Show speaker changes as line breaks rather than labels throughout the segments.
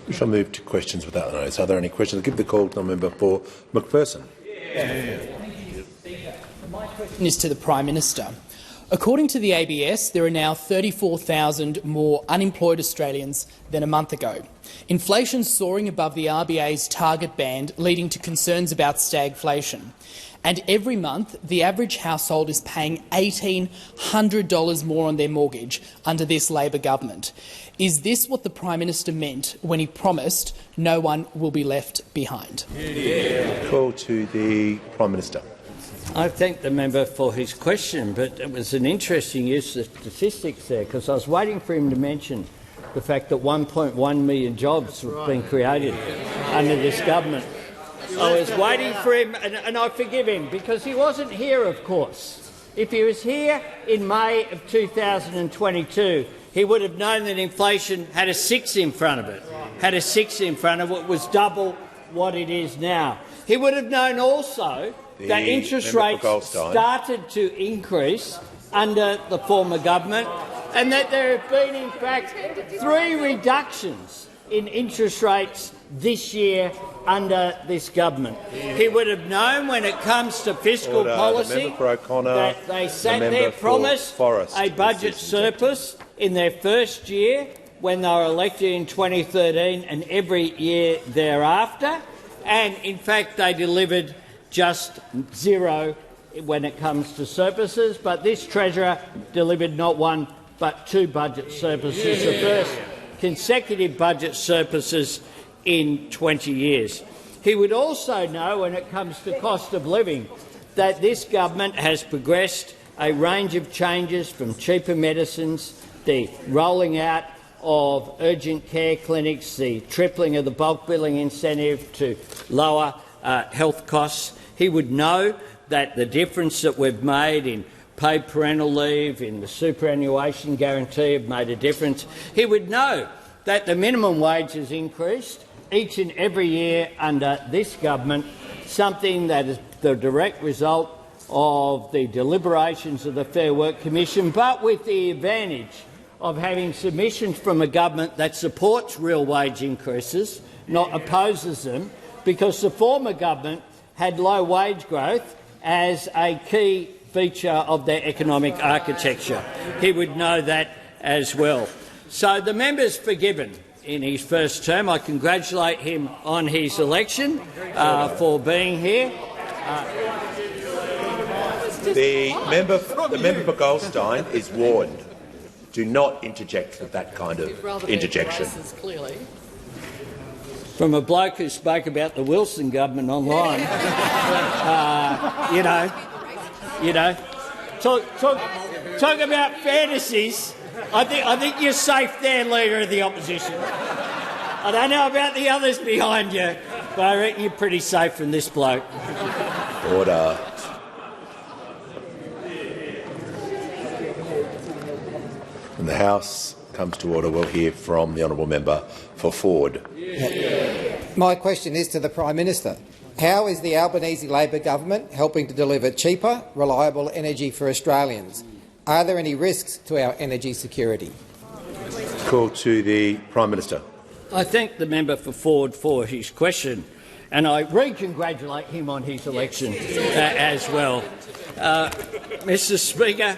We shall move to questions without notice. Are there any questions? I'll give the call to the member for McPherson.
My question is to the Prime Minister. According to the ABS, there are now 34,000 more unemployed Australians than a month ago. Inflation soaring above the RBA's target band, leading to concerns about stagflation. And every month, the average household is paying $1,800 more on their mortgage under this Labor government. Is this what the Prime Minister meant when he promised no one will be left behind?
Call to the Prime Minister.
I thank the member for his question, but it was an interesting use of statistics there, because I was waiting for him to mention the fact that 1.1 million jobs have been created under this government. I was waiting for him, and I forgive him, because he wasn't here, of course. If he was here in May of 2022, he would have known that inflation had a 6 in front of it, was double what it is now. He would have known also that interest rates started to increase under the former government, and that there have been, in fact, 3 reductions in interest rates this year under this government. He would have known when it comes to fiscal policy that they sat there, promised a budget surplus in their first year when they were elected in 2013 and every year thereafter, and in fact they delivered just 0 when it comes to surpluses, but this Treasurer delivered not 1 but 2 budget surpluses, the first consecutive budget surpluses in 20 years. He would also know, when it comes to cost of living, that this government has progressed a range of changes, from cheaper medicines, the rolling out of urgent care clinics, the tripling of the bulk billing incentive to lower health costs. He would know that the difference that we've made in paid parental leave, in the superannuation guarantee, have made a difference. He would know that the minimum wage has increased each and every year under this government, something that is the direct result of the deliberations of the Fair Work Commission, but with the advantage of having submissions from a government that supports real wage increases, not opposes them, because the former government had low wage growth as a key feature of their economic architecture. He would know that as well. So the member's forgiven in his first term. I congratulate him on his election for being here.
The member for Goldstein is warned. Do not interject with that kind of interjection.
From a bloke who spoke about the Wilson government online, talk about fantasies. I think you're safe there, Leader of the Opposition. I don't know about the others behind you, but I reckon you're pretty safe from this bloke.
Order. When the House comes to order, we'll hear from the honourable member for Ford.
My question is to the Prime Minister. How is the Albanese Labor government helping to deliver cheaper, reliable energy for Australians? Are there any risks to our energy security?
Call to the Prime Minister.
I thank the member for Ford for his question, and I re-congratulate him on his election as well. Mr Speaker,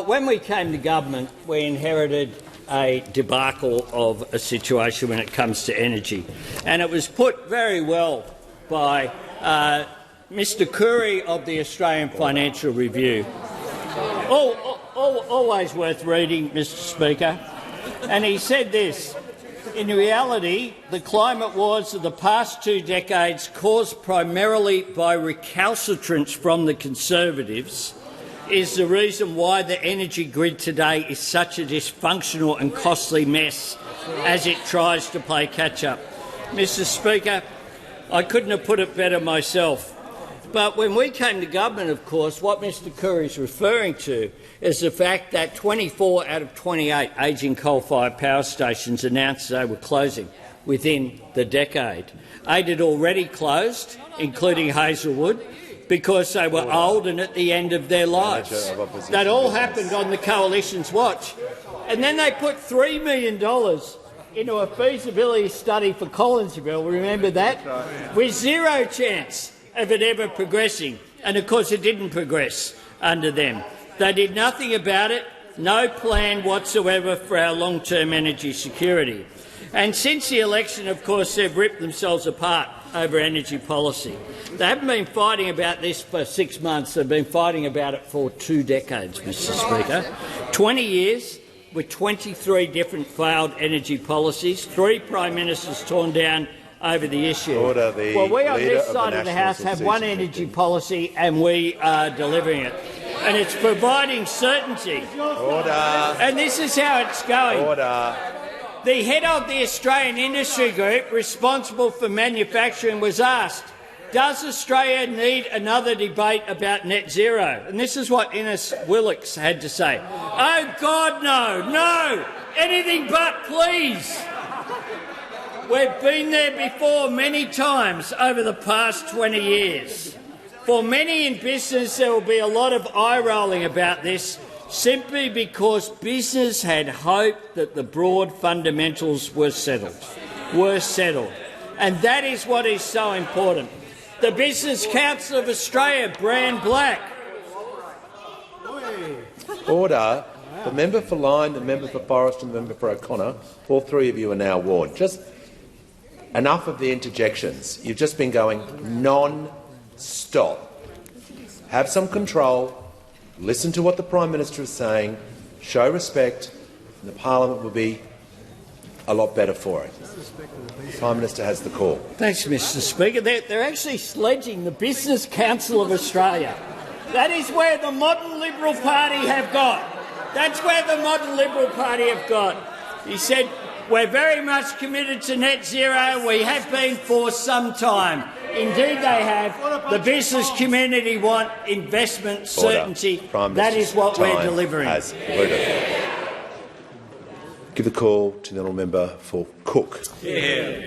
when we came to government, we inherited a debacle of a situation when it comes to energy, and it was put very well by Mr Curry of the Australian Financial Review. Always worth reading, Mr Speaker. And he said this: in reality, the climate wars of the past 2 decades, caused primarily by recalcitrance from the Conservatives, is the reason why the energy grid today is such a dysfunctional and costly mess as it tries to play catch-up. Mr Speaker, I couldn't have put it better myself. But when we came to government, of course, what Mr Curry is referring to is the fact that 24 out of 28 ageing coal-fired power stations announced they were closing within the decade. 8 had already closed, including Hazelwood, because they were old and at the end of their lives. That all happened on the Coalition's watch. And then they put $3 million into a feasibility study for Collinsville, remember that? With zero chance of it ever progressing. And of course it didn't progress under them. They did nothing about it, no plan whatsoever for our long-term energy security. And since the election, of course, they've ripped themselves apart over energy policy. They haven't been fighting about this for 6 months. They've been fighting about it for 2 decades, Mr Speaker. 20 years with 23 different failed energy policies, 3 Prime Ministers torn down over the issue. Well, we on this side of the House have one energy policy and we are delivering it. And it's providing certainty.
Order.
And this is how it's going.
Order.
The head of the Australian Industry Group responsible for manufacturing was asked, does Australia need another debate about net zero? And this is what Innes Willox had to say. Oh God, no, no, anything but, please. We've been there before many times over the past 20 years. For many in business, there will be a lot of eye-rolling about this, simply because business had hoped that the broad fundamentals were settled. And that is what is so important. The Business Council of Australia, brand black.
Order. The member for Lyne, the member for Forrest and the member for O'Connor, all 3 of you are now warned. Just enough of the interjections. You've just been going non-stop. Have some control. Listen to what the Prime Minister is saying, show respect, and the Parliament will be a lot better for it. The Prime Minister has the call.
Thanks, Mr Speaker. They're actually sledging the Business Council of Australia. That is where the modern Liberal Party have got. That's where the modern Liberal Party have got. He said, we're very much committed to net zero. We have been for some time. Indeed they have. The business community want investment certainty. That is what we're delivering.
Give the call to the honourable member for Cook.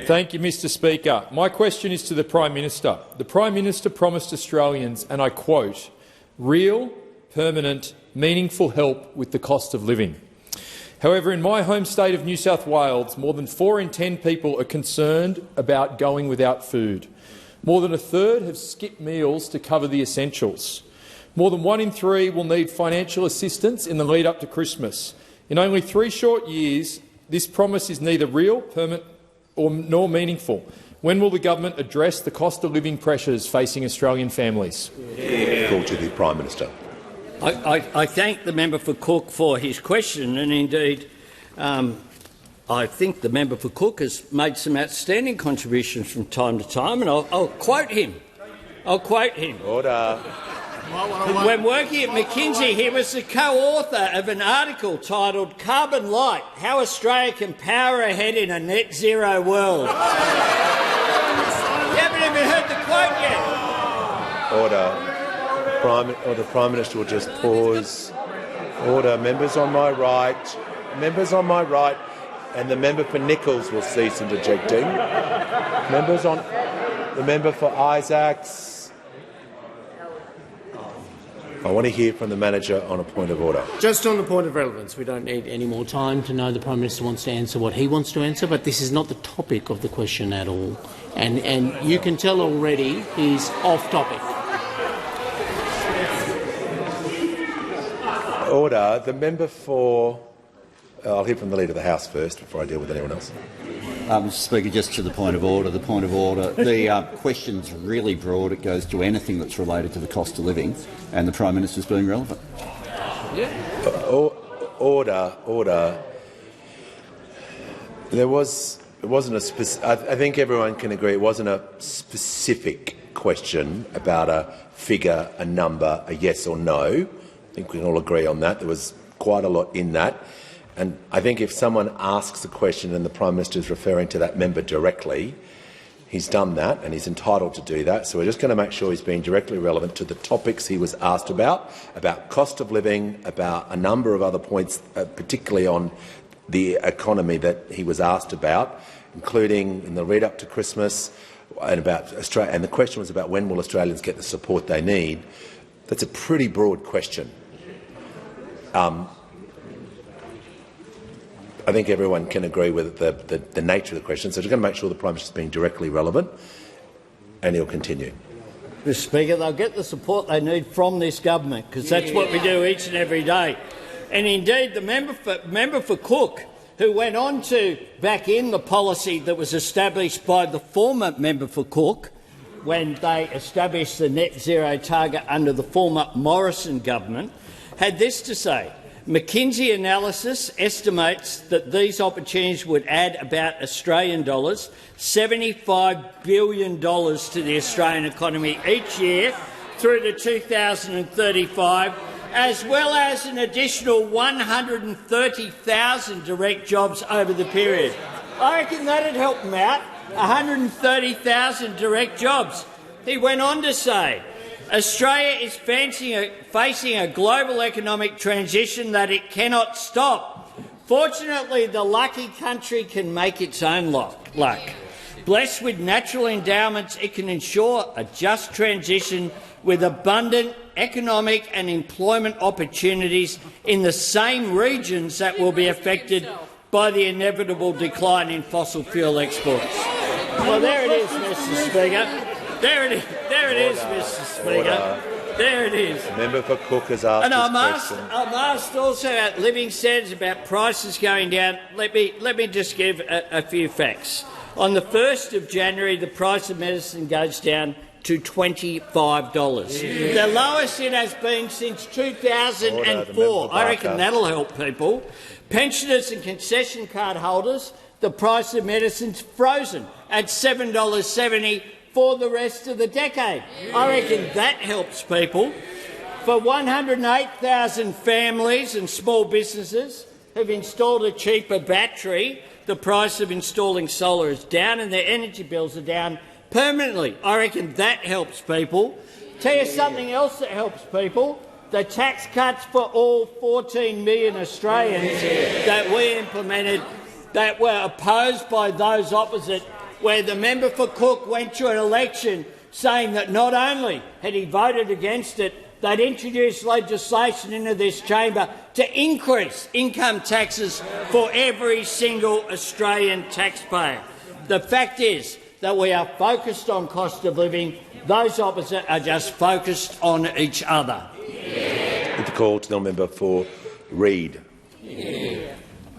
Thank you, Mr Speaker. My question is to the Prime Minister. The Prime Minister promised Australians, and I quote, real, permanent, meaningful help with the cost of living. However, in my home state of New South Wales, more than 4 in 10 people are concerned about going without food. More than a third have skipped meals to cover the essentials. More than 1 in 3 will need financial assistance in the lead up to Christmas. In only 3 short years, this promise is neither real, permanent nor meaningful. When will the government address the cost of living pressures facing Australian families?
Call to the Prime Minister.
I thank the member for Cook for his question, and indeed I think the member for Cook has made some outstanding contributions from time to time, and I'll quote him.
Order.
When working at McKinsey, he was the co-author of an article titled Carbon Light, How Australia Can Power Ahead in a Net Zero World. You haven't even heard the quote yet.
Order. The Prime Minister will just pause. Order. Members on my right. Members on my right. And the member for Nichols will cease interjecting. Members on the member for Isaacs. I want to hear from the manager on a point of order.
Just on the point of relevance, we don't need any more time to know the Prime Minister wants to answer what he wants to answer, but this is not the topic of the question at all. And you can tell already he's off topic.
Order. The member for... I'll hear from the Leader of the House first before I deal with anyone else.
Mr Speaker, just to the point of order. The question's really broad. It goes to anything that's related to the cost of living, and the Prime Minister's being relevant.
Order. It wasn't a I think everyone can agree it wasn't a specific question about a figure, a number, a yes or no. I think we can all agree on that. There was quite a lot in that. And I think if someone asks a question and the Prime Minister is referring to that member directly, he's done that and he's entitled to do that. So we're just going to make sure he's being directly relevant to the topics he was asked about cost of living, about a number of other points, particularly on the economy that he was asked about, including in the lead-up to Christmas, and about Australia. And the question was about when will Australians get the support they need. That's a pretty broad question. I I think everyone can agree with the nature of the question, so just going to make sure the Prime Minister is being directly relevant, and he'll continue.
Mr Speaker, they'll get the support they need from this government, because that's what we do each and every day. And indeed, the member for Cook, who went on to back in the policy that was established by the former member for Cook when they established the net zero target under the former Morrison government, had this to say: McKinsey analysis estimates that these opportunities would add about Australian dollars $75 billion to the Australian economy each year through to 2035, as well as an additional 130,000 direct jobs over the period. I reckon that would help them out, 130,000 direct jobs. He went on to say, Australia is facing a global economic transition that it cannot stop. Fortunately, the lucky country can make its own luck. Blessed with natural endowments, it can ensure a just transition with abundant economic and employment opportunities in the same regions that will be affected by the inevitable decline in fossil fuel exports. Well, there it is, Mr Speaker. There it is, Mr Speaker. There it is.
The member for Cook has asked
and I'm
question.
asked also about living standards, about prices going down. Let me just give a few facts. On the 1st of January, the price of medicine goes down to $25. The lowest it has been since 2004. I reckon that'll help people. Pensioners and concession card holders, the price of medicine's frozen at $7.70 for the rest of the decade. I reckon that helps people. For 108,000 families and small businesses who've installed a cheaper battery, the price of installing solar is down and their energy bills are down permanently. I reckon that helps people. Tell you something else that helps people. The tax cuts for all 14 million Australians that we implemented that were opposed by those opposite, where the member for Cook went to an election saying that not only had he voted against it, they'd introduced legislation into this chamber to increase income taxes for every single Australian taxpayer. The fact is that we are focused on cost of living. Those opposite are just focused on each other.
With the call to the member for Reid.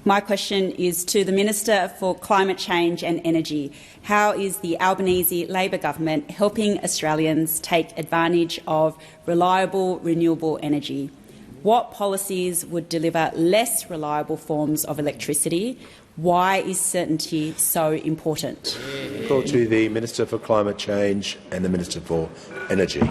My question is to the Minister for Climate Change and Energy. How is the Albanese Labor government helping Australians take advantage of reliable renewable energy? What policies would deliver less reliable forms of electricity? Why is certainty so important?
Call to the Minister for Climate Change and the Minister for Energy.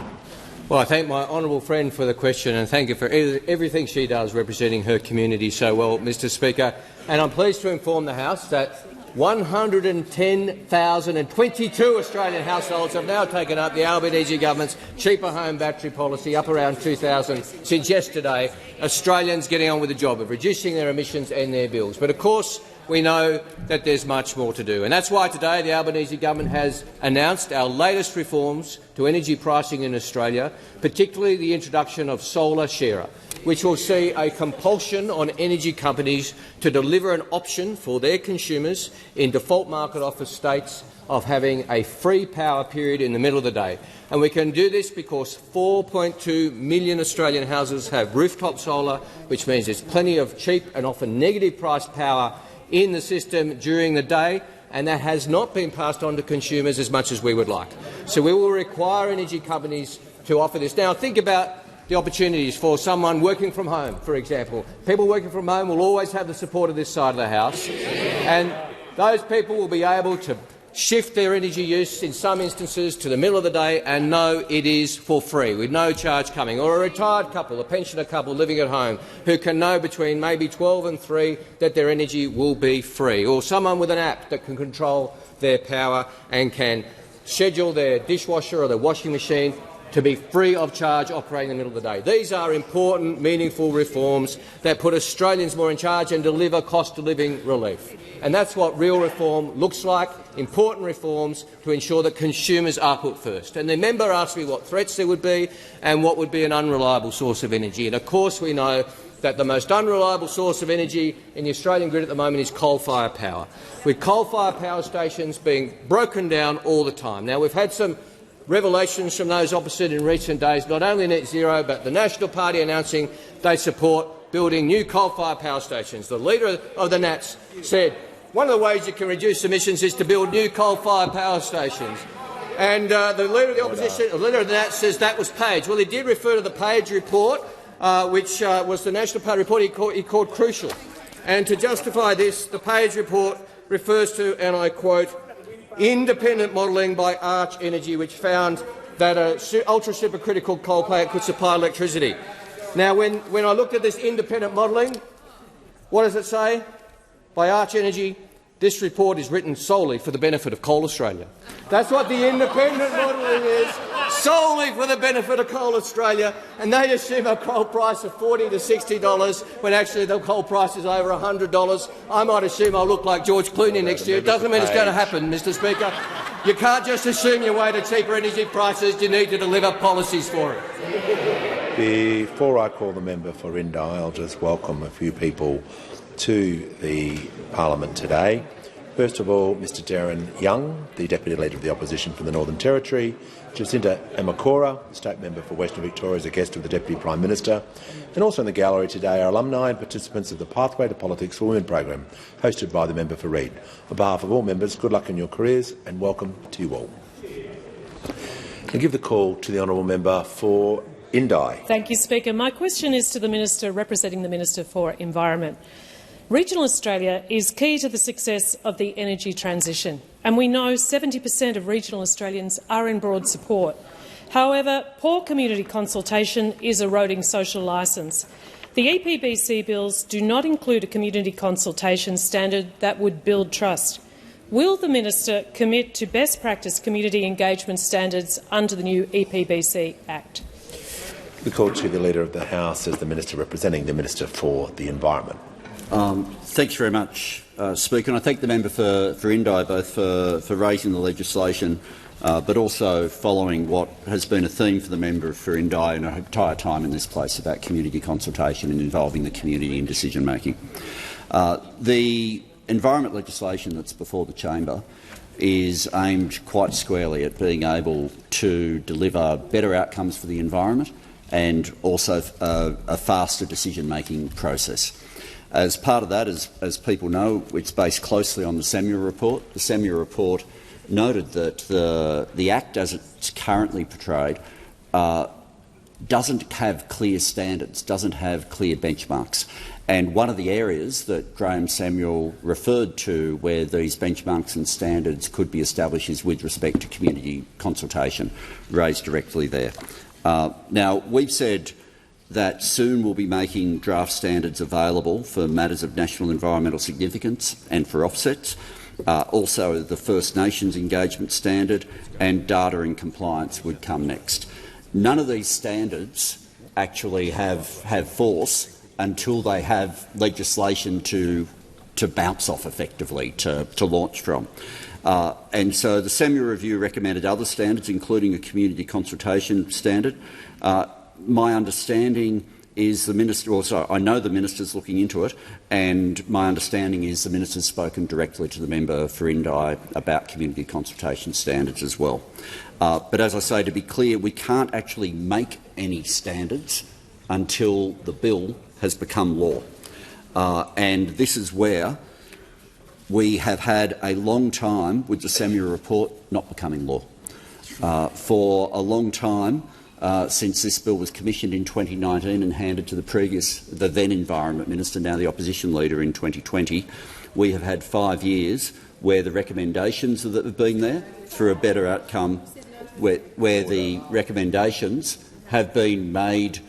Well, I thank my honourable friend for the question and thank her for everything she does representing her community so well, Mr Speaker. And I'm pleased to inform the House that 110,022 Australian households have now taken up the Albanese government's cheaper home battery policy, up around 2,000 since yesterday. Australians getting on with the job of reducing their emissions and their bills. But of course, we know that there's much more to do. And that's why today the Albanese government has announced our latest reforms to energy pricing in Australia, particularly the introduction of solar sharer, which will see a compulsion on energy companies to deliver an option for their consumers in default market offer states of having a free power period in the middle of the day. And we can do this because 4.2 million Australian houses have rooftop solar, which means there's plenty of cheap and often negative priced power in the system during the day, and that has not been passed on to consumers as much as we would like. So we will require energy companies to offer this. Now, think about the opportunities for someone working from home, for example. People working from home will always have the support of this side of the House, and those people will be able to shift their energy use in some instances to the middle of the day and know it is for free, with no charge coming. Or a retired couple, a pensioner couple living at home, who can know between maybe 12 and 3 that their energy will be free. Or someone with an app that can control their power and can schedule their dishwasher or their washing machine to be free of charge operating in the middle of the day. These are important, meaningful reforms that put Australians more in charge and deliver cost-of-living relief. And that's what real reform looks like, important reforms to ensure that consumers are put first. And the member asked me what threats there would be and what would be an unreliable source of energy. And of course we know that the most unreliable source of energy in the Australian grid at the moment is coal-fired power, with coal-fired power stations being broken down all the time. Now, we've had some revelations from those opposite in recent days, not only net zero, but the National Party announcing they support building new coal-fired power stations. The leader of the Nats said one of the ways you can reduce emissions is to build new coal-fired power stations. And the leader of the opposition, the leader of the Nats, says that was Page. Well, he did refer to the Page report, which was the National Party report he called crucial. And to justify this, the Page report refers to, and I quote, independent modelling by Arch Energy, which found that an ultra-supercritical coal plant could supply electricity. Now, when I looked at this independent modelling, what does it say? By Arch Energy, this report is written solely for the benefit of Coal Australia. That's what the independent modelling is, solely for the benefit of Coal Australia, and they assume a coal price of $40 to $60 when actually the coal price is over $100. I might assume I'll look like George Clooney next year. It doesn't mean it's going to happen, Mr Speaker. You can't just assume your way to cheaper energy prices. You need to deliver policies for it.
Before I call the member for Indi, I'll just welcome a few people to the parliament today. First of all, Mr Darren Young, the Deputy Leader of the Opposition from the Northern Territory, Jacinta Amakora, the State Member for Western Victoria, is a guest of the Deputy Prime Minister, and also in the gallery today are alumni and participants of the Pathway to Politics for Women program, hosted by the member for Reid. On behalf of all members, good luck in your careers and welcome to you all. I give the call to the honourable member for Indi.
Thank you, Speaker. My question is to the Minister representing the Minister for Environment. Regional Australia is key to the success of the energy transition, and we know 70% of regional Australians are in broad support. However, poor community consultation is eroding social licence. The EPBC bills do not include a community consultation standard that would build trust. Will the Minister commit to best practice community engagement standards under the new EPBC Act?
The call to the Leader of the House as the Minister representing the Minister for the Environment.
Thanks very much, Speaker. And I thank the member for Indi both for raising the legislation, but also following what has been a theme for the member for Indi in her entire time in this place about community consultation and involving the community in decision-making. The environment legislation that's before the chamber is aimed quite squarely at being able to deliver better outcomes for the environment and also a faster decision-making process. As part of that, as people know, it's based closely on the Samuel report. The Samuel report noted that the Act, as it's currently portrayed, doesn't have clear standards, doesn't have clear benchmarks. And one of the areas that Graham Samuel referred to where these benchmarks and standards could be established is with respect to community consultation, raised directly there. Now, we've said that soon we'll be making draft standards available for matters of national environmental significance and for offsets, also the First Nations engagement standard and data and compliance would come next. None of these standards actually have force until they have legislation to bounce off effectively, to launch from. And so the Samuel Review recommended other standards, including a community consultation standard. My understanding is the minister. Also, I know the minister's looking into it, and my understanding is the minister's spoken directly to the member for Indi about community consultation standards as well. But as I say, to be clear, we can't actually make any standards until the bill has become law, and this is where we have had a long time with the Samuel report not becoming law. For a long time, since this bill was commissioned in 2019 and handed to the then Environment Minister, now the Opposition Leader in 2020, we have had 5 years where the recommendations that have been there for a better outcome, where the recommendations have been made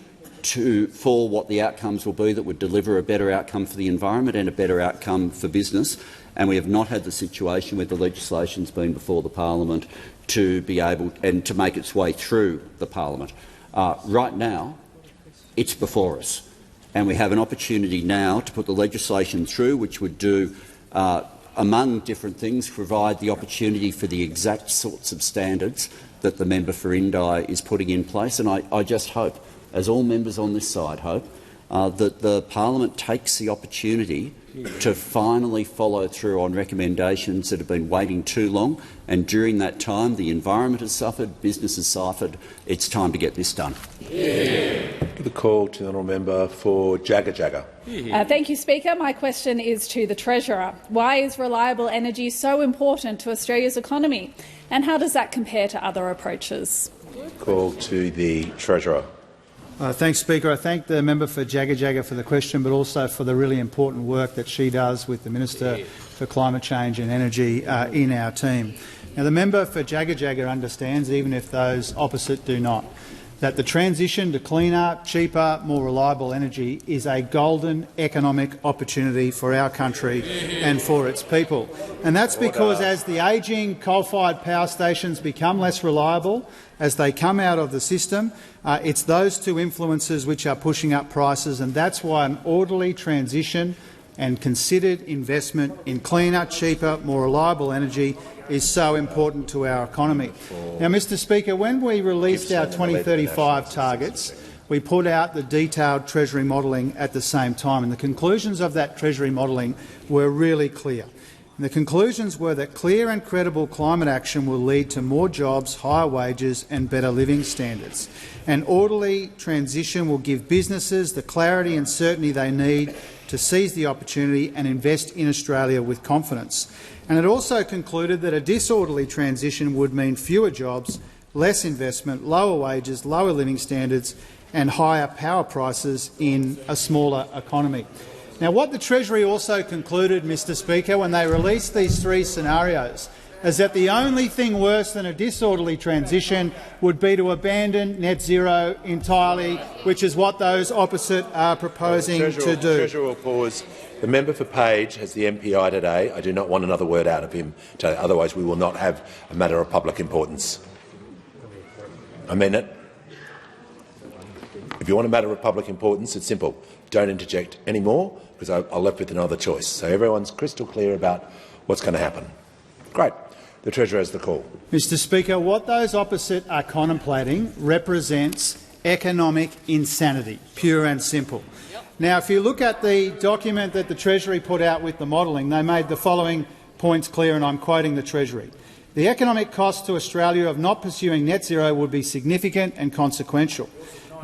for what the outcomes will be that would deliver a better outcome for the environment and a better outcome for business. And we have not had the situation where the legislation's been before the parliament to be able and to make its way through the parliament. Right now, it's before us, and we have an opportunity now to put the legislation through, which would do, among different things, provide the opportunity for the exact sorts of standards that the member for Indi is putting in place. And I just hope, as all members on this side hope, that the parliament takes the opportunity to finally follow through on recommendations that have been waiting too long, and during that time the environment has suffered, business has suffered. It's time to get this done.
Give the call to the honourable member for Jagga.
Thank you, Speaker. My question is to the Treasurer. Why is reliable energy so important to Australia's economy, and how does that compare to other approaches?
Call to the Treasurer.
Thanks, Speaker. I thank the member for Jagga for the question, but also for the really important work that she does with the Minister for Climate Change and Energy in our team. Now, the member for Jagga understands, even if those opposite do not, that the transition to cleaner, cheaper, more reliable energy is a golden economic opportunity for our country and for its people. And that's because as the ageing coal-fired power stations become less reliable, as they come out of the system, it's those two influences which are pushing up prices, and that's why an orderly transition and considered investment in cleaner, cheaper, more reliable energy is so important to our economy. Now, Mr Speaker, when we released our 2035 targets, we put out the detailed Treasury modelling at the same time, and the conclusions of that Treasury modelling were really clear. And the conclusions were that clear and credible climate action will lead to more jobs, higher wages and better living standards. An orderly transition will give businesses the clarity and certainty they need to seize the opportunity and invest in Australia with confidence. And it also concluded that a disorderly transition would mean fewer jobs, less investment, lower wages, lower living standards and higher power prices in a smaller economy. Now, what the Treasury also concluded, Mr Speaker, when they released these three scenarios, is that the only thing worse than a disorderly transition would be to abandon net zero entirely, which is what those opposite are proposing to do.
The Treasurer will pause. The member for Page has the MPI today. I do not want another word out of him today, otherwise we will not have a matter of public importance. I mean it. If you want a matter of public importance, it's simple. Don't interject anymore, because I'm left with another choice. So everyone's crystal clear about what's going to happen. Great. The Treasurer has the call.
Mr Speaker, what those opposite are contemplating represents economic insanity, pure and simple. Now, if you look at the document that the Treasury put out with the modelling, they made the following points clear, and I'm quoting the Treasury. The economic cost to Australia of not pursuing net zero would be significant and consequential.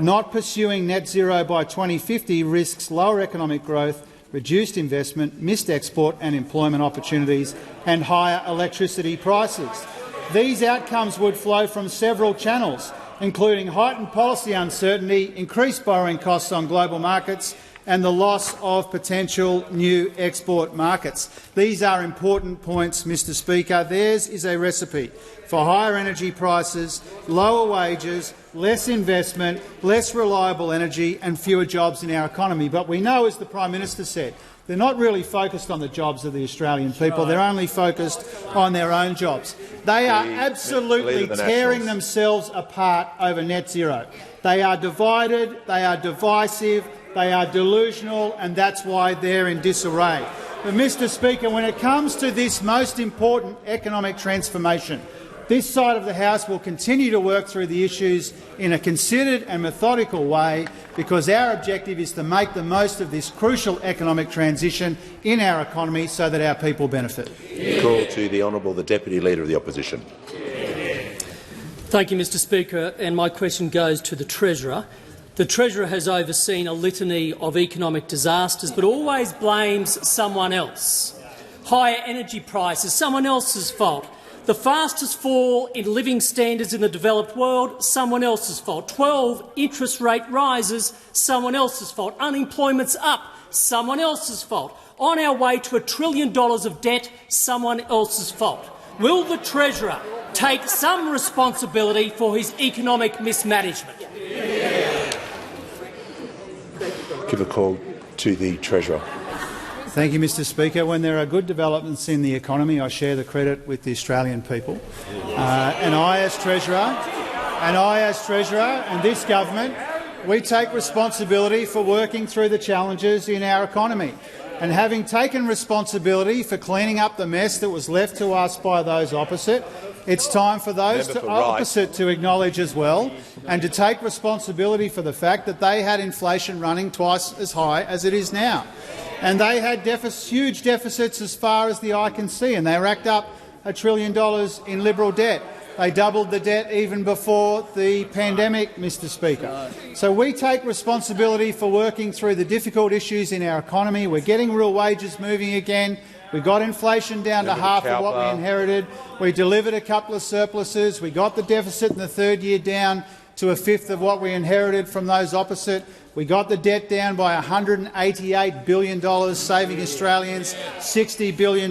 Not pursuing net zero by 2050 risks lower economic growth, reduced investment, missed export and employment opportunities and higher electricity prices. These outcomes would flow from several channels, including heightened policy uncertainty, increased borrowing costs on global markets and the loss of potential new export markets. These are important points, Mr Speaker. Theirs is a recipe for higher energy prices, lower wages, less investment, less reliable energy and fewer jobs in our economy. But we know, as the Prime Minister said, they're not really focused on the jobs of the Australian people. They're only focused on their own jobs. They are absolutely tearing themselves apart over net zero. They are divided, they are divisive, they are delusional, and that's why they're in disarray. But, Mr Speaker, when it comes to this most important economic transformation, this side of the House will continue to work through the issues in a considered and methodical way, because our objective is to make the most of this crucial economic transition in our economy so that our people benefit.
Call to the Honourable the Deputy Leader of the Opposition.
Thank you, Mr Speaker, and my question goes to the Treasurer. The Treasurer has overseen a litany of economic disasters, but always blames someone else. Higher energy prices, someone else's fault. The fastest fall in living standards in the developed world, someone else's fault. 12 interest rate rises, someone else's fault. Unemployment's up, someone else's fault. On our way to $1 trillion of debt, someone else's fault. Will the Treasurer take some responsibility for his economic mismanagement?
Give a call to the Treasurer.
Thank you, Mr Speaker. When there are good developments in the economy, I share the credit with the Australian people. And I, as Treasurer, and this government, we take responsibility for working through the challenges in our economy. And having taken responsibility for cleaning up the mess that was left to us by those opposite, It's time for those opposite to acknowledge as well and to take responsibility for the fact that they had inflation running twice as high as it is now. And they had huge deficits as far as the eye can see, and they racked up $1 trillion in Liberal debt. They doubled the debt even before the pandemic, Mr Speaker. So we take responsibility for working through the difficult issues in our economy. We're getting real wages moving again. We got inflation down to half of what we inherited. We delivered a couple of surpluses. We got the deficit in the third year down to a fifth of what we inherited from those opposite. We got the debt down by $188 billion, saving Australians $60 billion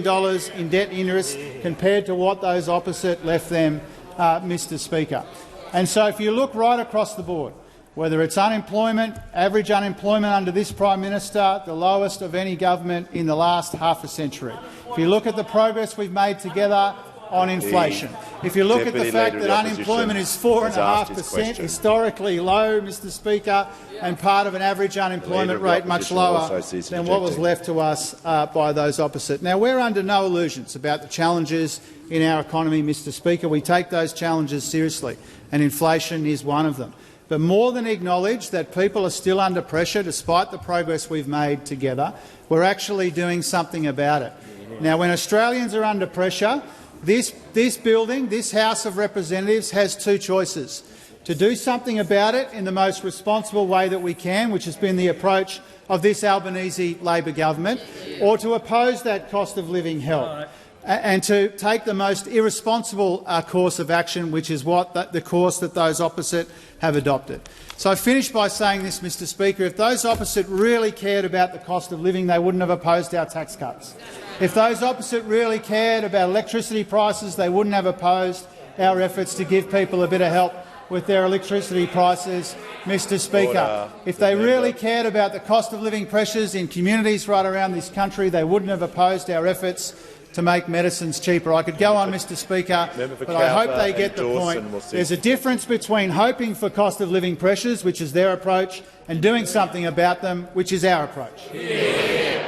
in debt interest compared to what those opposite left them, Mr Speaker. And so if you look right across the board, whether it's unemployment, average unemployment under this Prime Minister, the lowest of any government in the last half a century. If you look at the progress we've made together on inflation, if you look at the fact that unemployment is 4.5%, historically low, Mr Speaker, and part of an average unemployment rate much lower than what was left to us by those opposite. Now, we're under no illusions about the challenges in our economy, Mr Speaker. We take those challenges seriously, and inflation is one of them. But more than acknowledge that people are still under pressure despite the progress we've made together, we're actually doing something about it. Now, when Australians are under pressure, this building, this House of Representatives, has two choices: to do something about it in the most responsible way that we can, which has been the approach of this Albanese Labor government, or to oppose that cost of living help and to take the most irresponsible course of action, which is what the course that those opposite have adopted. So I finish by saying this, Mr Speaker. If those opposite really cared about the cost of living, they wouldn't have opposed our tax cuts. If those opposite really cared about electricity prices, they wouldn't have opposed our efforts to give people a bit of help with their electricity prices, Mr Speaker. If they really cared about the cost of living pressures in communities right around this country, they wouldn't have opposed our efforts to make medicines cheaper. I could go on, Mr Speaker, but I hope they get the point. There's a difference between hoping for cost of living pressures, which is their approach, and doing something about them, which is our approach.
Give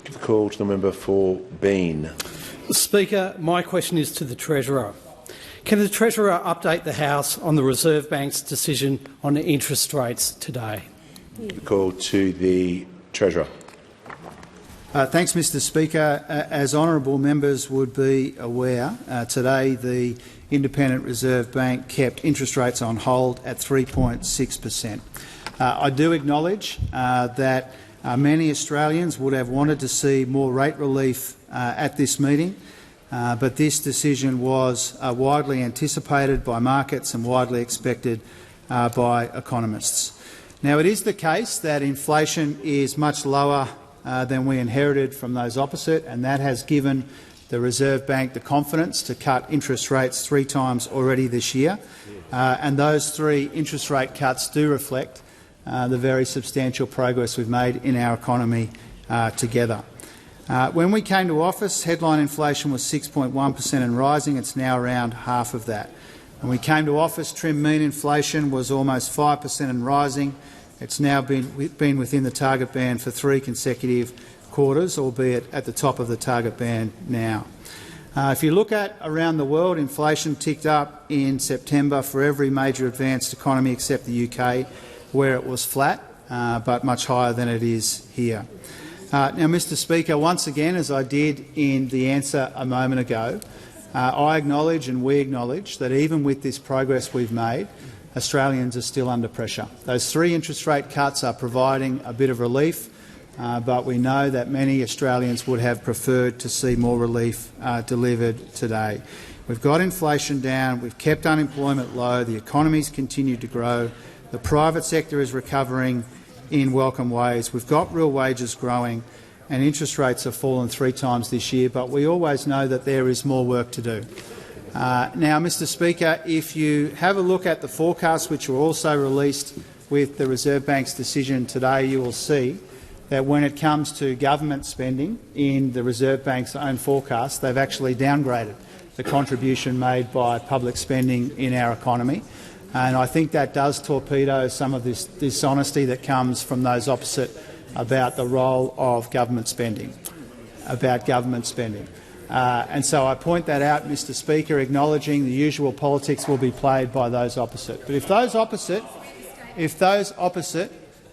the call to the member for Bean.
Speaker, my question is to the Treasurer. Can the Treasurer update the House on the Reserve Bank's decision on interest rates today?
The call to the Treasurer.
Thanks, Mr Speaker. As honourable members would be aware, today the Independent Reserve Bank kept interest rates on hold at 3.6%. I do acknowledge that many Australians would have wanted to see more rate relief at this meeting, but this decision was widely anticipated by markets and widely expected by economists. Now, it is the case that inflation is much lower than we inherited from those opposite, and that has given the Reserve Bank the confidence to cut interest rates 3 times already this year. And those 3 interest rate cuts do reflect the very substantial progress we've made in our economy together. When we came to office, headline inflation was 6.1% and rising. It's now around half of that. When we came to office, trim mean inflation was almost 5% and rising. It's now been within the target band for 3 consecutive quarters, albeit at the top of the target band now. If you look at around the world, inflation ticked up in September for every major advanced economy except the UK, where it was flat, but much higher than it is here. Now, Mr Speaker, once again, as I did in the answer a moment ago, I acknowledge and we acknowledge that even with this progress we've made, Australians are still under pressure. Those 3 interest rate cuts are providing a bit of relief, but we know that many Australians would have preferred to see more relief delivered today. We've got inflation down, we've kept unemployment low, the economy's continued to grow, the private sector is recovering in welcome ways, we've got real wages growing, and interest rates have fallen 3 times this year, but we always know that there is more work to do. Now, Mr Speaker, if you have a look at the forecasts which were also released with the Reserve Bank's decision today, you will see that when it comes to government spending in the Reserve Bank's own forecast, they've actually downgraded the contribution made by public spending in our economy. And I think that does torpedo some of this dishonesty that comes from those opposite about the role of government spending. And so I point that out, Mr Speaker, acknowledging the usual politics will be played by those opposite. But if those opposite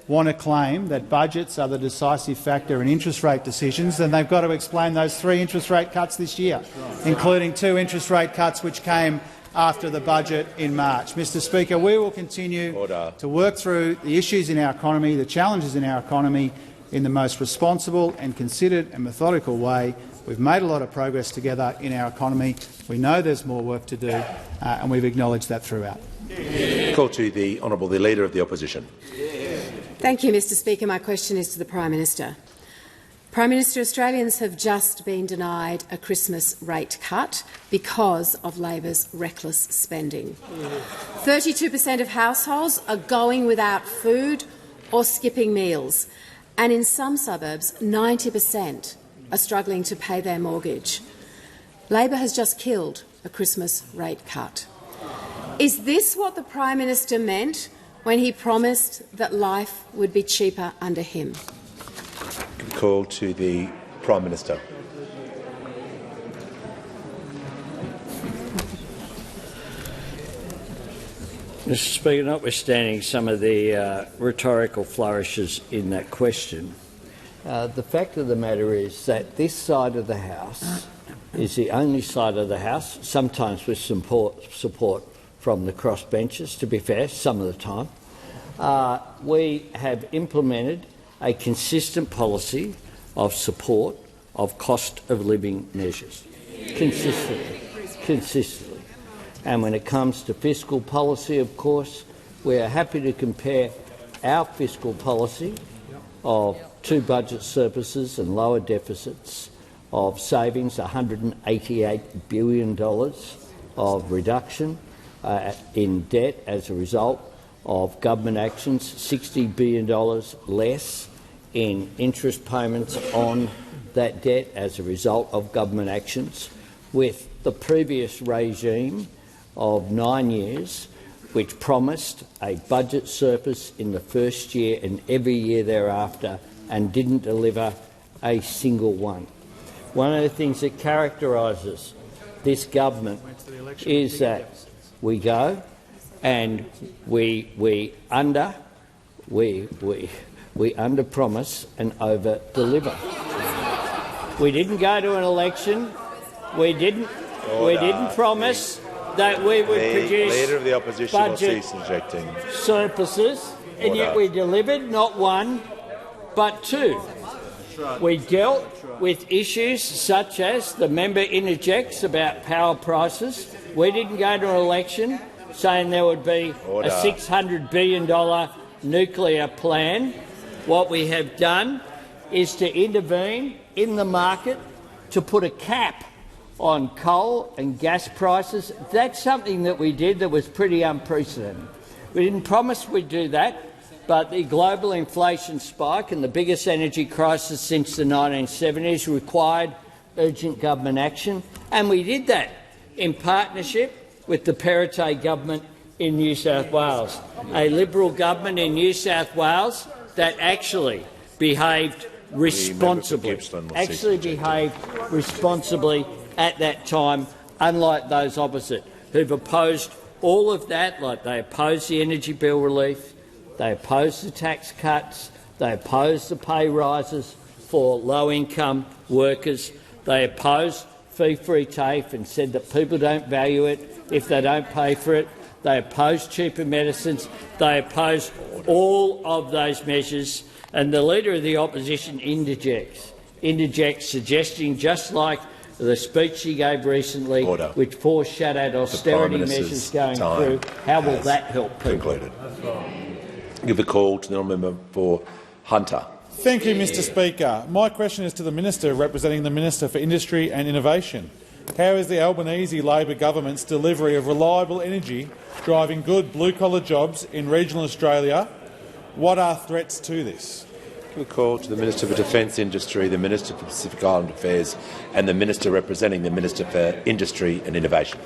want to claim that budgets are the decisive factor in interest rate decisions, then they've got to explain those 3 interest rate cuts this year, including 2 interest rate cuts which came after the budget in March. Mr Speaker, we will continue to work through the issues in our economy, the challenges in our economy, in the most responsible and considered and methodical way. We've made a lot of progress together in our economy. We know there's more work to do, and we've acknowledged that throughout.
Call to the Honourable the Leader of the Opposition.
Thank you, Mr Speaker. My question is to the Prime Minister. Prime Minister, Australians have just been denied a Christmas rate cut because of Labor's reckless spending. 32% of households are going without food or skipping meals, and in some suburbs 90% are struggling to pay their mortgage. Labor has just killed a Christmas rate cut. Is this what the Prime Minister meant when he promised that life would be cheaper under him?
Call to the Prime Minister.
Mr Speaker, notwithstanding some of the rhetorical flourishes in that question, the fact of the matter is that this side of the House is the only side of the House, sometimes with support from the crossbenchers, to be fair, some of the time. We have implemented a consistent policy of support of cost of living measures, consistently. And when it comes to fiscal policy, of course, we are happy to compare our fiscal policy of 2 budget surpluses and lower deficits, of savings, $188 billion of reduction in debt as a result of government actions, $60 billion less in interest payments on that debt as a result of government actions, with the previous regime of 9 years, which promised a budget surplus in the first year and every year thereafter and didn't deliver a single one. One of the things that characterises this government is that we go and we under-promise and over-deliver. We didn't go to an election. We didn't promise that we would produce
Leader of the Opposition will cease injecting
surpluses, and yet we delivered not 1 but 2. We dealt with issues such as the member interjects about power prices. We didn't go to an election saying there would be a $600 billion nuclear plan. What we have done is to intervene in the market to put a cap on coal and gas prices. That's something that we did that was pretty unprecedented. We didn't promise we'd do that, but the global inflation spike and the biggest energy crisis since the 1970s required urgent government action, and we did that in partnership with the Perrottet government in New South Wales, a Liberal government in New South Wales that actually behaved responsibly, at that time, unlike those opposite, who've opposed all of that, like they opposed the energy bill relief, they opposed the tax cuts, they opposed the pay rises for low-income workers, they opposed fee-free TAFE and said that people don't value it if they don't pay for it. They opposed cheaper medicines. They opposed all of those measures. And the Leader of the Opposition interjects suggesting, just like the speech she gave recently, which foreshadowed austerity measures going through, how will that help people?
Concluded. Give the call to the honourable member for Hunter.
Thank you, Mr Speaker. My question is to the Minister representing the Minister for Industry and Innovation. How is the Albanese Labor government's delivery of reliable energy driving good blue-collar jobs in regional Australia? What are threats to this?
Give a call to the Minister for Defence Industry, the Minister for Pacific Island Affairs and the Minister representing the Minister for Industry and Innovation.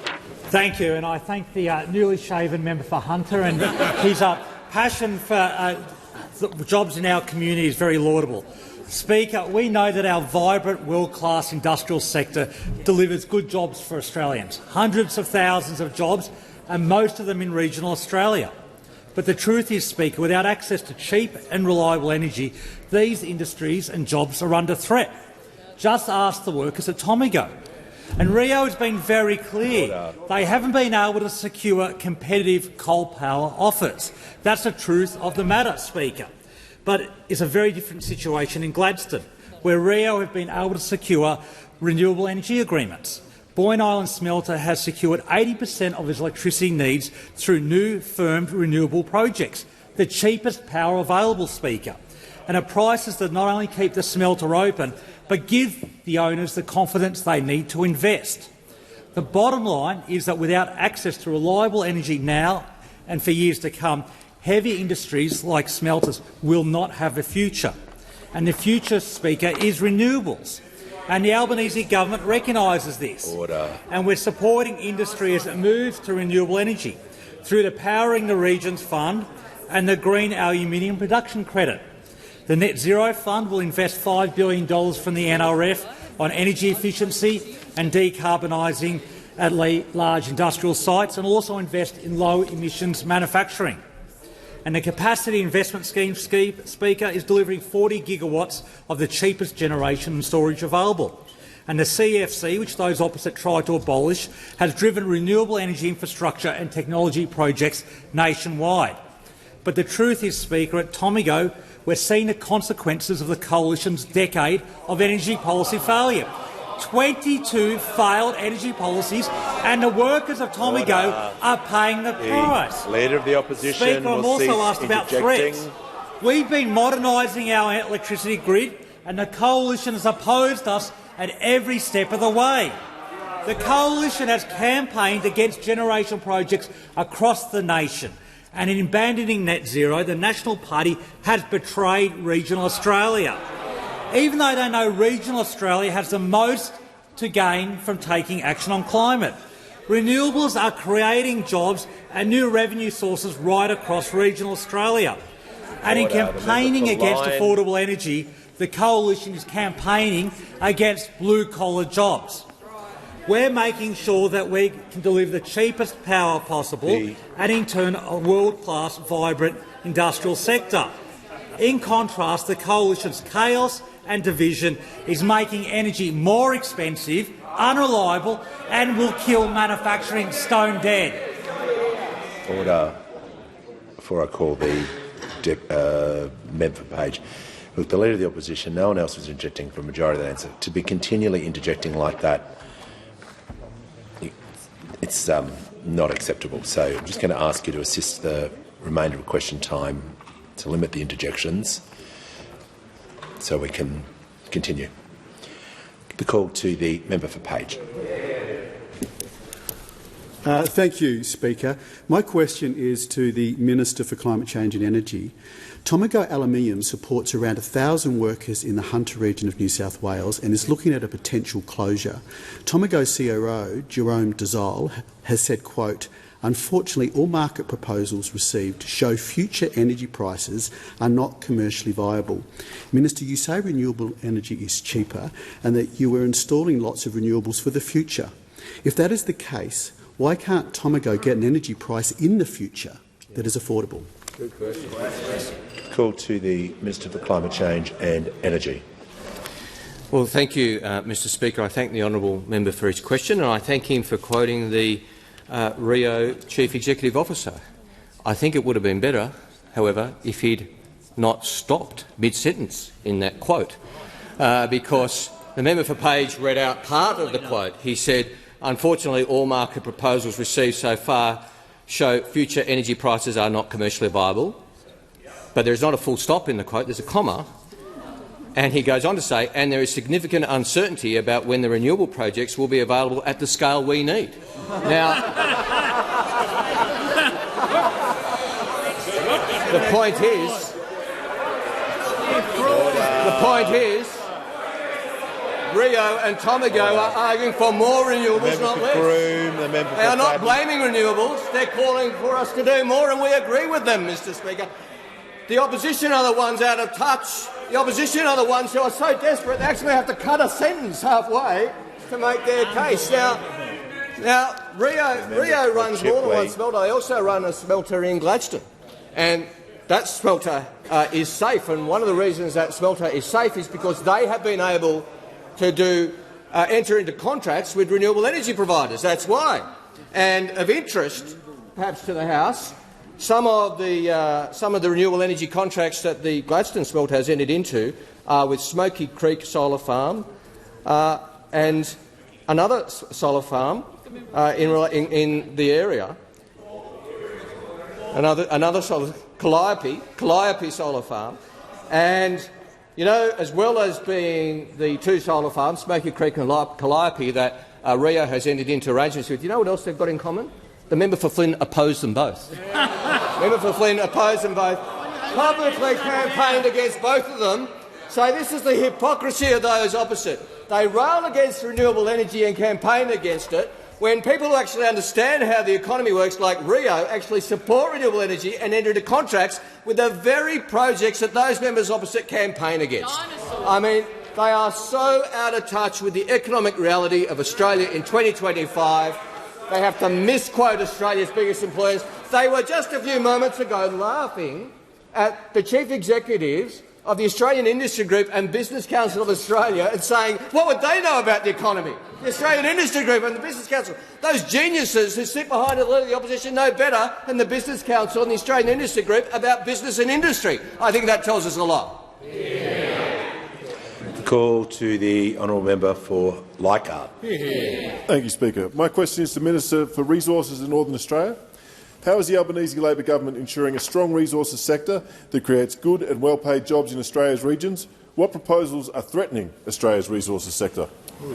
Thank you, and I thank the newly shaven member for Hunter, and his passion for jobs in our community is very laudable.
Speaker, we know that our vibrant, world-class industrial sector delivers good jobs for Australians, hundreds of thousands of jobs, and most of them in regional Australia. But the truth is, Speaker, without access to cheap and reliable energy, these industries and jobs are under threat. Just ask the workers at Tomago. And Rio has been very clear. They haven't been able to secure competitive coal power offers. That's the truth of the matter, Speaker. But it's a very different situation in Gladstone, where Rio have been able to secure renewable energy agreements. Boyne Island Smelter has secured 80% of its electricity needs through new firmed renewable projects, the cheapest power available, Speaker, and at prices that not only keep the smelter open, but give the owners the confidence they need to invest. The bottom line is that without access to reliable energy now and for years to come, heavy industries like smelters will not have a future. And the future, Speaker, is renewables. And the Albanese government recognises this. And we're supporting industry as it moves to renewable energy through the Powering the Regions Fund and the Green Aluminium Production Credit. The Net Zero Fund will invest $5 billion from the NRF on energy efficiency and decarbonising at large industrial sites, and also invest in low-emissions manufacturing. And the Capacity Investment Scheme, Speaker, is delivering 40 gigawatts of the cheapest generation and storage available. And the CFC, which those opposite try to abolish, has driven renewable energy infrastructure and technology projects nationwide. But the truth is, Speaker, at Tomago, we're seeing the consequences of the Coalition's decade of energy policy failure. 22 failed energy policies, and the workers of Tomago are paying the price.
Leader of the Opposition.
Speaker, I'm also asked about threats. We've been modernising our electricity grid, and the Coalition has opposed us at every step of the way. The Coalition has campaigned against generation projects across the nation, and in abandoning net zero, the National Party has betrayed regional Australia. Even though they know regional Australia has the most to gain from taking action on climate. Renewables are creating jobs and new revenue sources right across regional Australia. And in campaigning against affordable energy, the Coalition is campaigning against blue-collar jobs. We're making sure that we can deliver the cheapest power possible and, in turn, a world-class, vibrant industrial sector. In contrast, the Coalition's chaos and division is making energy more expensive, unreliable, and will kill manufacturing stone dead.
Order. Before I call the member for Page. Look, the Leader of the Opposition, no one else was injecting for a majority of that answer. To be continually interjecting like that, it's not acceptable. So I'm just going to ask you to assist the remainder of question time to limit the interjections so we can continue. The call to the member for Page.
Thank you, Speaker. My question is to the Minister for Climate Change and Energy. Tomago Aluminium supports around 1,000 workers in the Hunter region of New South Wales and is looking at a potential closure. Tomago CRO, Jerome Dazal, has said, quote, "Unfortunately, all market proposals received show future energy prices are not commercially viable." Minister, you say renewable energy is cheaper and that you are installing lots of renewables for the future. If that is the case, why can't Tomago get an energy price in the future that is affordable?
Good question. Call to the Minister for Climate Change and Energy.
Well, thank you, Mr Speaker. I thank the honourable member for his question, and I thank him for quoting the Rio Chief Executive Officer. I think it would have been better, however, if he'd not stopped mid-sentence in that quote, because the member for Page read out part of the quote. He said, "Unfortunately, all market proposals received so far show future energy prices are not commercially viable." But there's not a full stop in the quote, there's a comma. And he goes on to say, "and there is significant uncertainty about when the renewable projects will be available at the scale we need." Now, the point is, Rio and Tomago are arguing for more renewables, not less. They are not blaming renewables. They're calling for us to do more, and we agree with them, Mr Speaker. The opposition are the ones out of touch the opposition are the ones who are so desperate they actually have to cut a sentence halfway to make their case. Now Rio runs more than one smelter. They also run a smelter in Gladstone, and that smelter is safe. And one of the reasons that smelter is safe is because they have been able to enter into contracts with renewable energy providers. That's why. And of interest, perhaps to the House, some of the renewable energy contracts that the Gladstone smelter has entered into are with Smoky Creek Solar Farm and another solar farm in the area. Another solar, Calliope Solar Farm, and as well as being the two solar farms, Smoky Creek and Calliope, that Rio has entered into arrangements with. You know what else they've got in common? The member for Flynn opposed them both. Member for Flynn opposed them both, publicly campaigned against both of them. So this is the hypocrisy of those opposite. They rail against renewable energy and campaign against it, when people who actually understand how the economy works, like Rio, actually support renewable energy and enter into contracts with the very projects that those members opposite campaign against. I mean, they are so out of touch with the economic reality of Australia in 2025. They have to misquote Australia's biggest employers. They were just a few moments ago laughing at the chief executives of the Australian Industry Group and Business Council of Australia and saying, what would they know about the economy? The Australian Industry Group and the Business Council. Those geniuses who sit behind the leader of the opposition know better than the Business Council and the Australian Industry Group about business and industry. I think that tells us a lot.
Call to the honourable member for Leichhardt.
Thank you, Speaker. My question is to the Minister for Resources in Northern Australia. How is the Albanese Labor government ensuring a strong resources sector that creates good and well-paid jobs in Australia's regions? What proposals are threatening Australia's resources sector?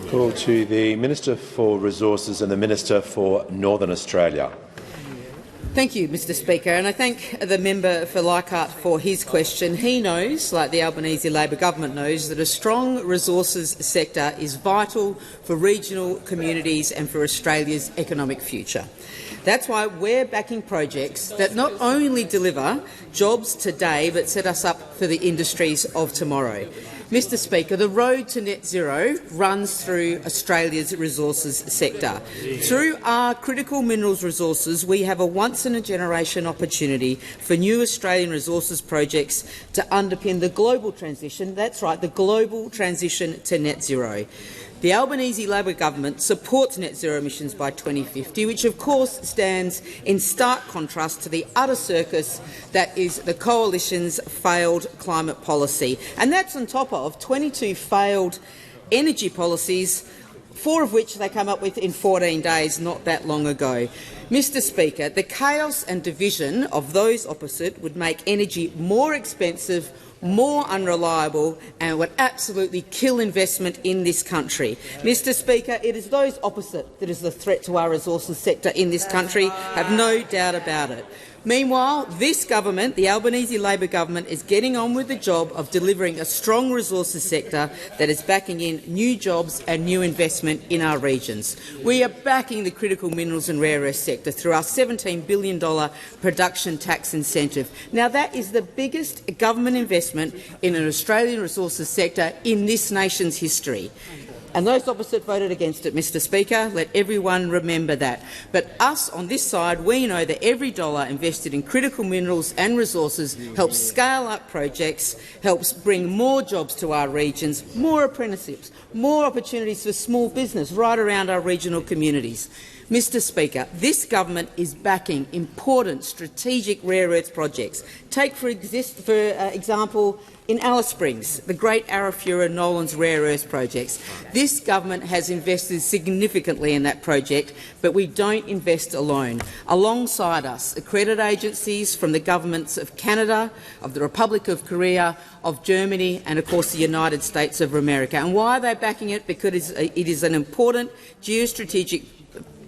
Call to the Minister for Resources and the Minister for Northern Australia.
Thank you, Mr Speaker, and I thank the member for Leichhardt for his question. He knows, like the Albanese Labor government knows, that a strong resources sector is vital for regional communities and for Australia's economic future. That's why we're backing projects that not only deliver jobs today but set us up for the industries of tomorrow. Mr Speaker, the road to net zero runs through Australia's resources sector. Through our critical minerals resources, we have a once-in-a-generation opportunity for new Australian resources projects to underpin the global transition. That's right, the global transition to net zero. The Albanese Labor government supports net zero emissions by 2050, which of course stands in stark contrast to the utter circus that is the Coalition's failed climate policy. And that's on top of 22 failed energy policies, 4 of which they came up with in 14 days not that long ago. Mr Speaker, the chaos and division of those opposite would make energy more expensive, more unreliable, and would absolutely kill investment in this country. Mr Speaker, it is those opposite that is the threat to our resources sector in this country, have no doubt about it. Meanwhile, this government, the Albanese Labor government, is getting on with the job of delivering a strong resources sector that is backing in new jobs and new investment in our regions. We are backing the critical minerals and rare earth sector through our $17 billion production tax incentive. Now, that is the biggest government investment in an Australian resources sector in this nation's history. And those opposite voted against it, Mr Speaker. Let everyone remember that. But us on this side, we know that every dollar invested in critical minerals and resources helps scale up projects, helps bring more jobs to our regions, more apprenticeships, more opportunities for small business right around our regional communities. Mr Speaker, this government is backing important strategic rare earths projects. Take, for example, in Alice Springs, the Great Arafura Nolans rare earths projects. This government has invested significantly in that project, but we don't invest alone. Alongside us, accredited agencies from the governments of Canada, of the Republic of Korea, of Germany and, of course, the United States of America. And why are they backing it? Because it is an important geostrategic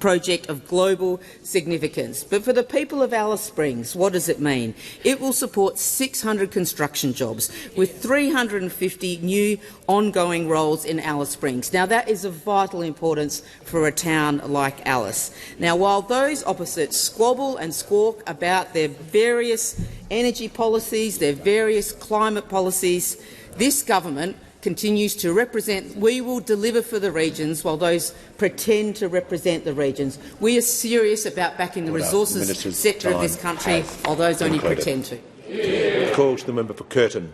project of global significance. But for the people of Alice Springs, what does it mean? It will support 600 construction jobs with 350 new ongoing roles in Alice Springs. Now, that is of vital importance for a town like Alice. Now, while those opposites squabble and squawk about their various energy policies, their various climate policies, This government continues to represent. We will deliver for the regions while those pretend to represent the regions. We are serious about backing the resources sector of this country while those only pretend to.
Call to the member for Curtin.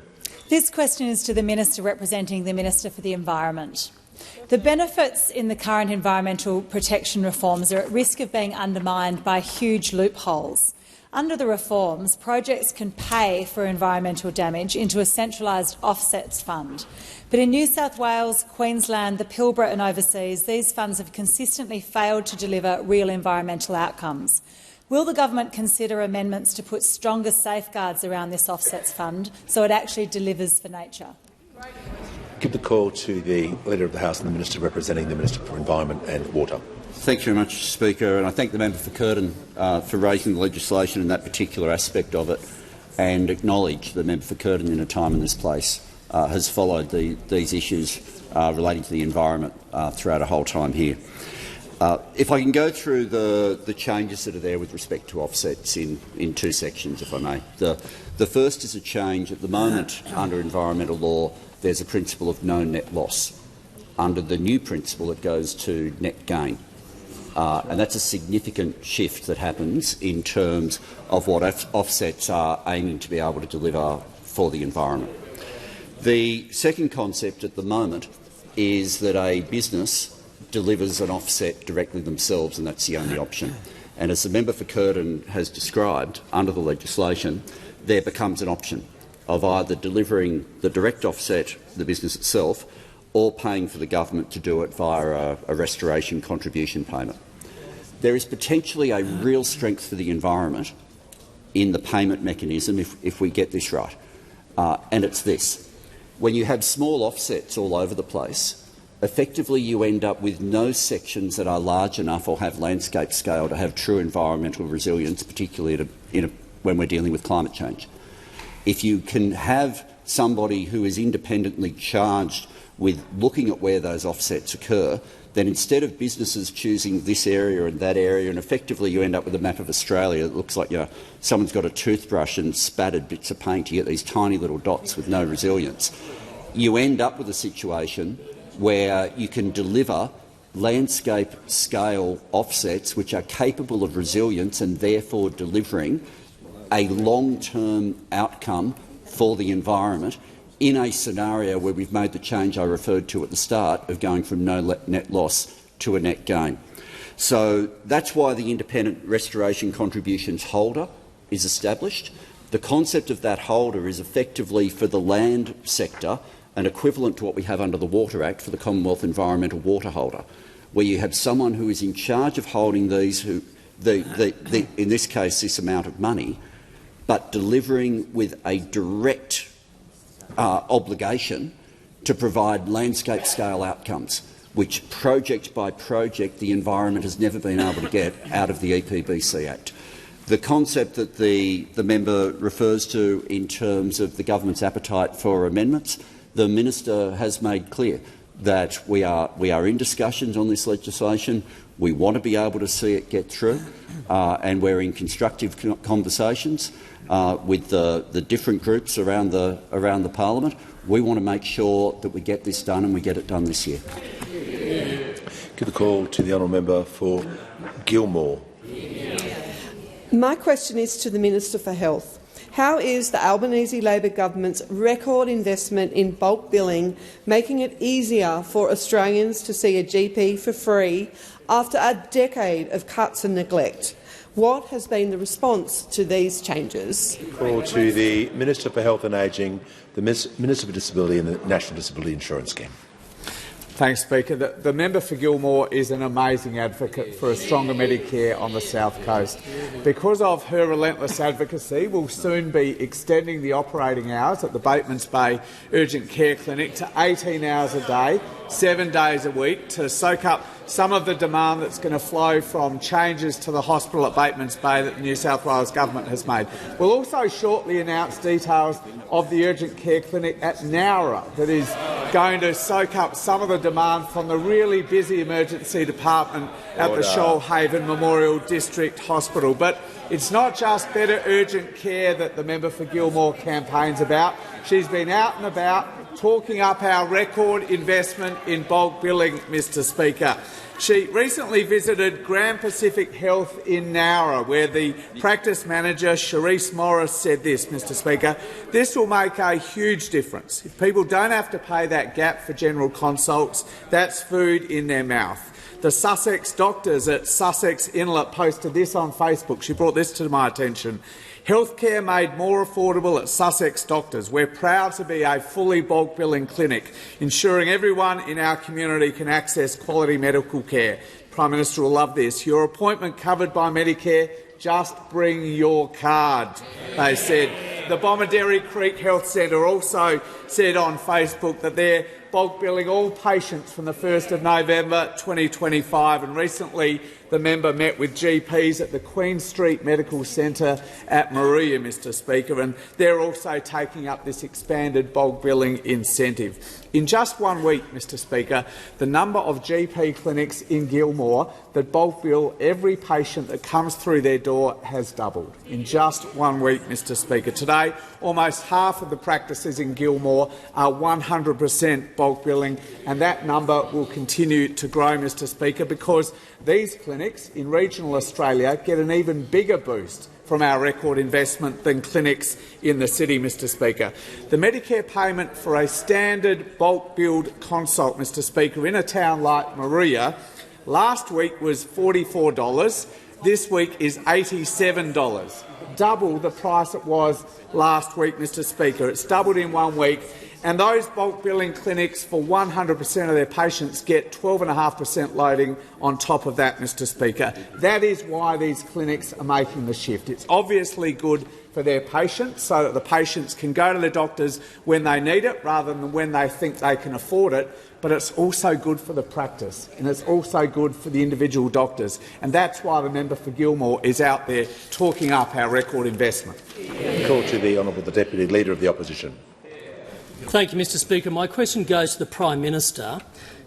This question is to the Minister representing the Minister for the Environment. The benefits in the current environmental protection reforms are at risk of being undermined by huge loopholes. Under the reforms, projects can pay for environmental damage into a centralised offsets fund. But in New South Wales, Queensland, the Pilbara and overseas, these funds have consistently failed to deliver real environmental outcomes. Will the government consider amendments to put stronger safeguards around this offsets fund so it actually delivers for nature?
Give the call to the Leader of the House and the Minister representing the Minister for Environment and Water.
Thank you very much, Speaker, and I thank the member for Curtin for raising the legislation in that particular aspect of it, and acknowledge the member for Curtin in a time and this place has followed these issues relating to the environment throughout a whole time here. If I can go through the changes that are there with respect to offsets in two sections, if I may. The first is a change. At the moment, under environmental law, there's a principle of no net loss. Under the new principle, it goes to net gain. And that's a significant shift that happens in terms of what offsets are aiming to be able to deliver for the environment. The second concept at the moment is that a business delivers an offset directly themselves, and that's the only option. And as the member for Curtin has described, under the legislation, there becomes an option of either delivering the direct offset, the business itself, or paying for the government to do it via a restoration contribution payment. There is potentially a real strength for the environment in the payment mechanism if we get this right, and it's this. When you have small offsets all over the place, effectively you end up with no sections that are large enough or have landscape scale to have true environmental resilience, particularly when we're dealing with climate change. If you can have somebody who is independently charged with looking at where those offsets occur, then instead of businesses choosing this area and that area, and effectively you end up with a map of Australia that looks like someone's got a toothbrush and spattered bits of paint, you get these tiny little dots with no resilience, you end up with a situation where you can deliver landscape scale offsets which are capable of resilience and therefore delivering a long-term outcome for the environment in a scenario where we've made the change I referred to at the start of going from no net loss to a net gain. So that's why the independent restoration contributions holder is established. The concept of that holder is effectively for the land sector an equivalent to what we have under the Water Act for the Commonwealth Environmental Water Holder, where you have someone who is in charge of holding these, in this case this amount of money, but delivering with a direct obligation to provide landscape-scale outcomes, which project by project the environment has never been able to get out of the EPBC Act. The concept that the member refers to in terms of the government's appetite for amendments, the minister has made clear that we are in discussions on this legislation. We want to be able to see it get through, and we're in constructive conversations with the different groups around the parliament. We want to make sure that we get this done and we get it done this year.
Give the call to the honourable member for Gilmore.
My question is to the Minister for Health. How is the Albanese Labor government's record investment in bulk billing making it easier for Australians to see a GP for free after a decade of cuts and neglect? What has been the response to these changes?
Call to the Minister for Health and Ageing, the Minister for Disability and the National Disability Insurance Scheme.
Thanks, Speaker. The member for Gilmore is an amazing advocate for a stronger Medicare on the South Coast. Because of her relentless advocacy, we'll soon be extending the operating hours at the Batemans Bay Urgent Care Clinic to 18 hours a day, 7 days a week, to soak up some of the demand that's going to flow from changes to the hospital at Batemans Bay that the New South Wales Government has made. We'll also shortly announce details of the urgent care clinic at Nowra that is going to soak up some of the demand from the really busy emergency department at the Shoalhaven Memorial District Hospital. But it's not just better urgent care that the member for Gilmore campaigns about. She's been out and about talking up our record investment in bulk billing, Mr Speaker. She recently visited Grand Pacific Health in Nowra, where the practice manager, Charisse Morris, said this, Mr Speaker: "This will make a huge difference. If people don't have to pay that gap for general consults, that's food in their mouth." The Sussex doctors at Sussex Inlet posted this on Facebook. She brought this to my attention. "Healthcare made more affordable at Sussex Doctors. We're proud to be a fully bulk billing clinic, ensuring everyone in our community can access quality medical care." Prime Minister will love this. "Your appointment covered by Medicare, just bring your card," they said. The Bomaderry Creek Health Centre also said on Facebook that they're bulk billing all patients from the 1st of November 2025, and recently the member met with GPs at the Queen Street Medical Centre at Maria, Mr Speaker, and they're also taking up this expanded bulk billing incentive. In just 1 week, Mr Speaker, the number of GP clinics in Gilmore that bulk bill every patient that comes through their door has doubled. In just 1 week, Mr Speaker. Today, almost half of the practices in Gilmore are 100% bulk billing, and that number will continue to grow, Mr Speaker, because these clinics in regional Australia get an even bigger boost from our record investment than clinics in the city, Mr Speaker. The Medicare payment for a standard bulk billed consult, Mr Speaker, in a town like Maria last week was $44. This week is $87, double the price it was last week, Mr Speaker. It's doubled in 1 week, and those bulk billing clinics for 100% of their patients get 12.5% loading on top of that, Mr Speaker. That is why these clinics are making the shift. It's obviously good for their patients, so that the patients can go to the doctors when they need it rather than when they think they can afford it, but it's also good for the practice, and it's also good for the individual doctors, and that's why the member for Gilmore is out there talking up our record investment.
Call to the Honourable the Deputy Leader of the Opposition.
Thank you, Mr Speaker. My question goes to the Prime Minister,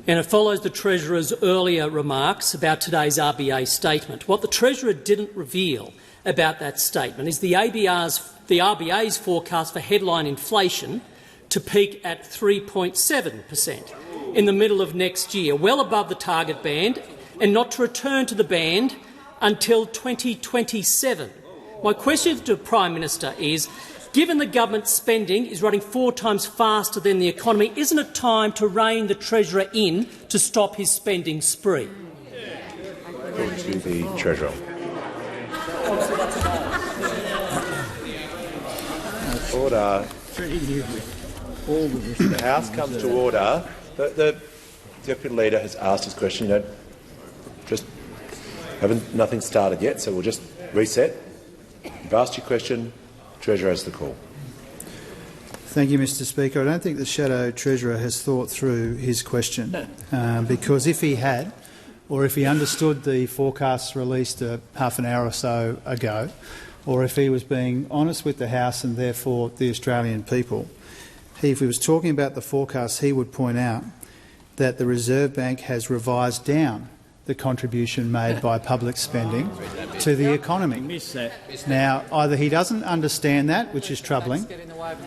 and it follows the Treasurer's earlier remarks about today's RBA statement. What the Treasurer didn't reveal about that statement is the RBA's forecast for headline inflation to peak at 3.7% in the middle of next year, well above the target band, and not to return to the band until 2027. My question to the Prime Minister is, given the government spending is running 4 times faster than the economy, isn't it time to rein the Treasurer in to stop his spending spree?
To the Treasurer. Order. The House comes to order. The Deputy Leader has asked his question. Nothing started yet, so we'll just reset. You've asked your question. Treasurer has the call.
Thank you, Mr Speaker. I don't think the Shadow Treasurer has thought through his question, because if he had, or if he understood the forecasts released half an hour or so ago, or if he was being honest with the House and therefore the Australian people, if he was talking about the forecasts, he would point out that the Reserve Bank has revised down the contribution made by public spending to the economy. Now, either he doesn't understand that, which is troubling,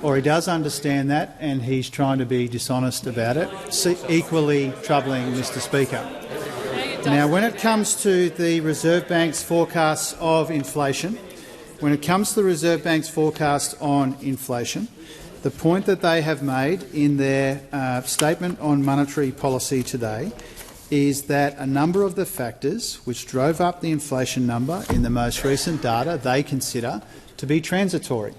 or he does understand that and he's trying to be dishonest about it. Equally troubling, Mr Speaker. Now, when it comes to the Reserve Bank's forecasts of inflation, the point that they have made in their statement on monetary policy today is that a number of the factors which drove up the inflation number in the most recent data they consider to be transitory.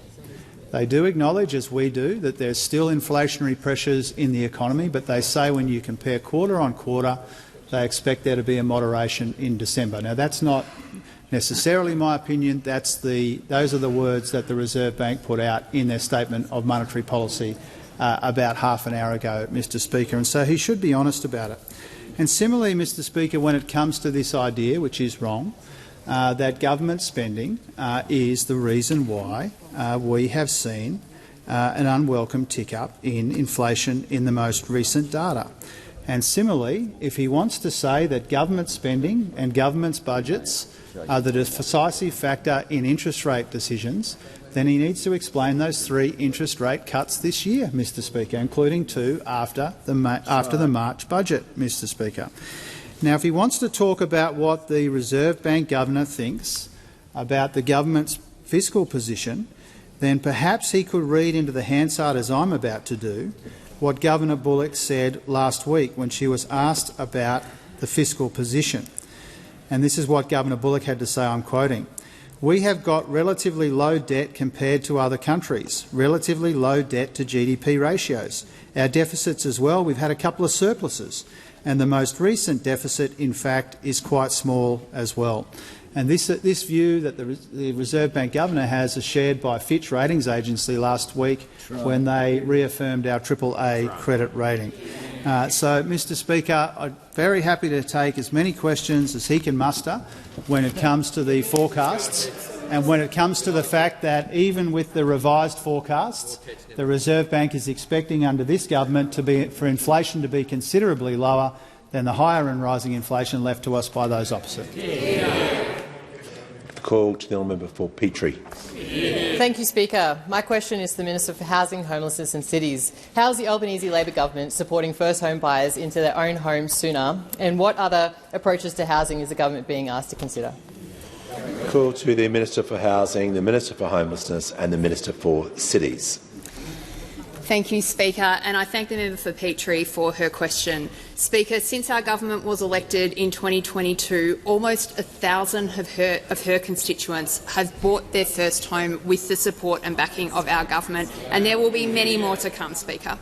They do acknowledge, as we do, that there's still inflationary pressures in the economy, but they say when you compare quarter on quarter, they expect there to be a moderation in December. Now, that's not necessarily my opinion. Those are the words that the Reserve Bank put out in their statement of monetary policy about half an hour ago, Mr Speaker, and so he should be honest about it. And similarly, Mr Speaker, when it comes to this idea, which is wrong, that government spending is the reason why we have seen an unwelcome tick-up in inflation in the most recent data. And similarly, if he wants to say that government spending and government's budgets are the decisive factor in interest rate decisions, then he needs to explain those 3 interest rate cuts this year, Mr Speaker, including 2 after the March budget, Mr Speaker. Now, if he wants to talk about what the Reserve Bank Governor thinks about the government's fiscal position, then perhaps he could read into the Hansard, as I'm about to do, what Governor Bullock said last week when she was asked about the fiscal position. And this is what Governor Bullock had to say, I'm quoting, "We have got relatively low debt compared to other countries, relatively low debt to GDP ratios. Our deficits as well, we've had a couple of surpluses, and the most recent deficit, in fact, is quite small as well." And this view that the Reserve Bank Governor has is shared by Fitch Ratings Agency last week when they reaffirmed our AAA credit rating. So, Mr Speaker, I'm very happy to take as many questions as he can muster when it comes to the forecasts and when it comes to the fact that even with the revised forecasts, the Reserve Bank is expecting under this government for inflation to be considerably lower than the higher and rising inflation left to us by those opposite.
Call to the member for Petrie.
Thank you, Speaker. My question is to the Minister for Housing, Homelessness and Cities. How is the Albanese Labor government supporting first home buyers into their own homes sooner, and what other approaches to housing is the government being asked to consider?
Call to the Minister for Housing, the Minister for Homelessness and the Minister for Cities.
Thank you, Speaker, and I thank the member for Petrie for her question. Speaker, since our government was elected in 2022, almost 1,000 of her constituents have bought their first home with the support and backing of our government, and there will be many more to come, Speaker.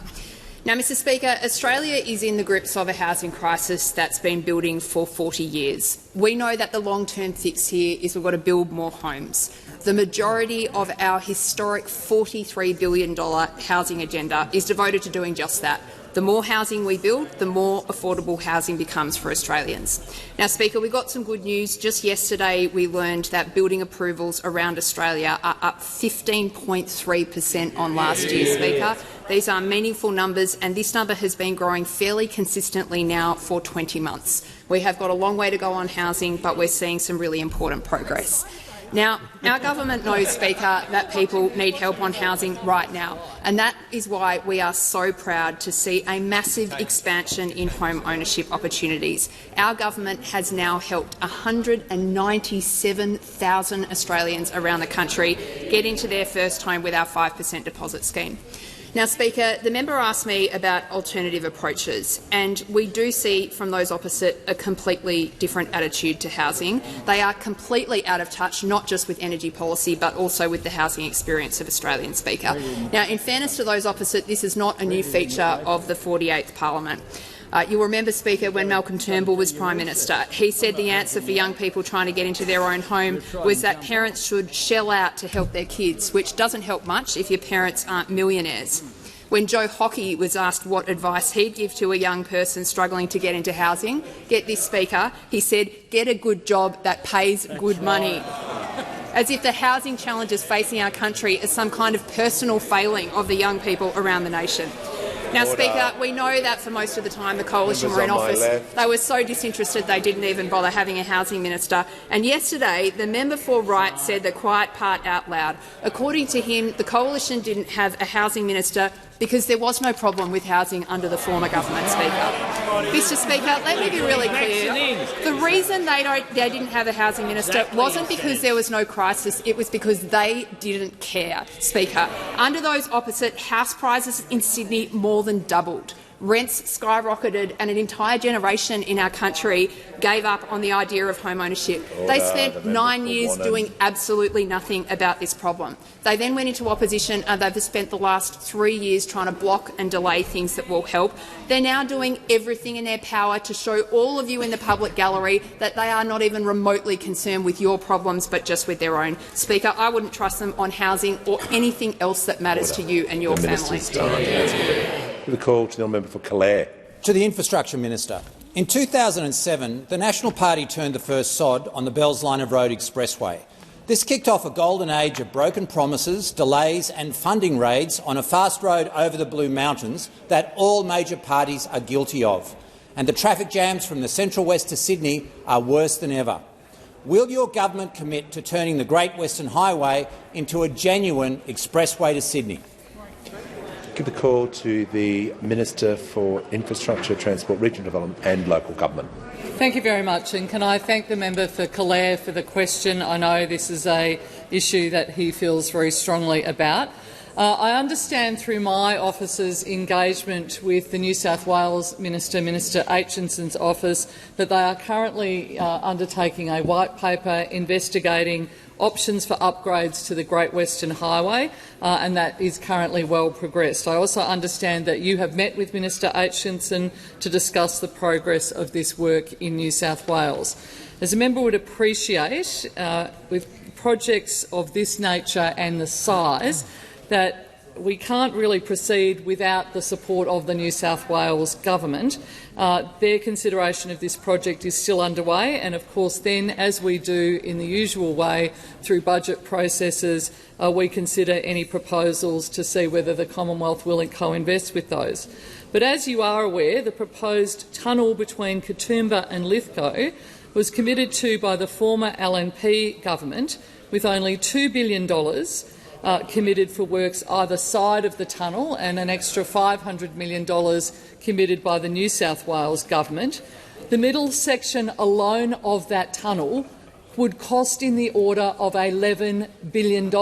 Now, Mr Speaker, Australia is in the grips of a housing crisis that's been building for 40 years. We know that the long-term fix here is we've got to build more homes. The majority of our historic $43 billion housing agenda is devoted to doing just that. The more housing we build, the more affordable housing becomes for Australians. Now, Speaker, we got some good news. Just yesterday we learned that building approvals around Australia are up 15.3% on last year, Speaker. These are meaningful numbers, and this number has been growing fairly consistently now for 20 months. We have got a long way to go on housing, but we're seeing some really important progress. Now, our government knows, Speaker, that people need help on housing right now, and that is why we are so proud to see a massive expansion in home ownership opportunities. Our government has now helped 197,000 Australians around the country get into their first home with our 5% deposit scheme. Now, Speaker, the member asked me about alternative approaches, and we do see from those opposite a completely different attitude to housing. They are completely out of touch, not just with energy policy, but also with the housing experience of Australians, Speaker. Now, in fairness to those opposite, this is not a new feature of the 48th Parliament. You'll remember, Speaker, when Malcolm Turnbull was Prime Minister, he said the answer for young people trying to get into their own home was that parents should shell out to help their kids, which doesn't help much if your parents aren't millionaires. When Joe Hockey was asked what advice he'd give to a young person struggling to get into housing, get this, Speaker, he said, get a good job that pays good money. As if the housing challenges facing our country is some kind of personal failing of the young people around the nation. Now, Speaker, we know that for most of the time the Coalition were in office. They were so disinterested they didn't even bother having a housing minister. And yesterday, the member for Wright said the quiet part out loud. According to him, the Coalition didn't have a housing minister because there was no problem with housing under the former government, Speaker. Mr Speaker, let me be really clear. The reason they didn't have a housing minister wasn't because there was no crisis, it was because they didn't care, Speaker. Under those opposite, house prices in Sydney more than doubled. Rents skyrocketed and an entire generation in our country gave up on the idea of home ownership. They spent 9 years doing absolutely nothing about this problem. They then went into opposition and they've spent the last 3 years trying to block and delay things that will help. They're now doing everything in their power to show all of you in the public gallery that they are not even remotely concerned with your problems but just with their own. Speaker, I wouldn't trust them on housing or anything else that matters to you and your family.
The call to the member for Calais.
To the Infrastructure Minister. In 2007, the National Party turned the first sod on the Bells Line of Road Expressway. This kicked off a golden age of broken promises, delays and funding raids on a fast road over the Blue Mountains that all major parties are guilty of. And the traffic jams from the Central West to Sydney are worse than ever. will your government commit to turning the Great Western Highway into a genuine expressway to Sydney?
Give the call to the Minister for Infrastructure, Transport, Regional Development and Local Government.
Thank you very much, and can I thank the member for Calare for the question. I know this is an issue that he feels very strongly about. I understand through my office's engagement with the New South Wales Minister, Minister Aitchinson's office, that they are currently undertaking a white paper investigating options for upgrades to the Great Western Highway, and that is currently well progressed. I also understand that you have met with Minister Aitchinson to discuss the progress of this work in New South Wales. As a member would appreciate, with projects of this nature and the size, that we can't really proceed without the support of the New South Wales Government. Their consideration of this project is still underway, and of course then, as we do in the usual way through budget processes, we consider any proposals to see whether the Commonwealth will co-invest with those. But as you are aware, the proposed tunnel between Katoomba and Lithgow was committed to by the former LNP government, with only $2 billion committed for works either side of the tunnel and an extra $500 million committed by the New South Wales Government. The middle section alone of that tunnel would cost in the order of $11 billion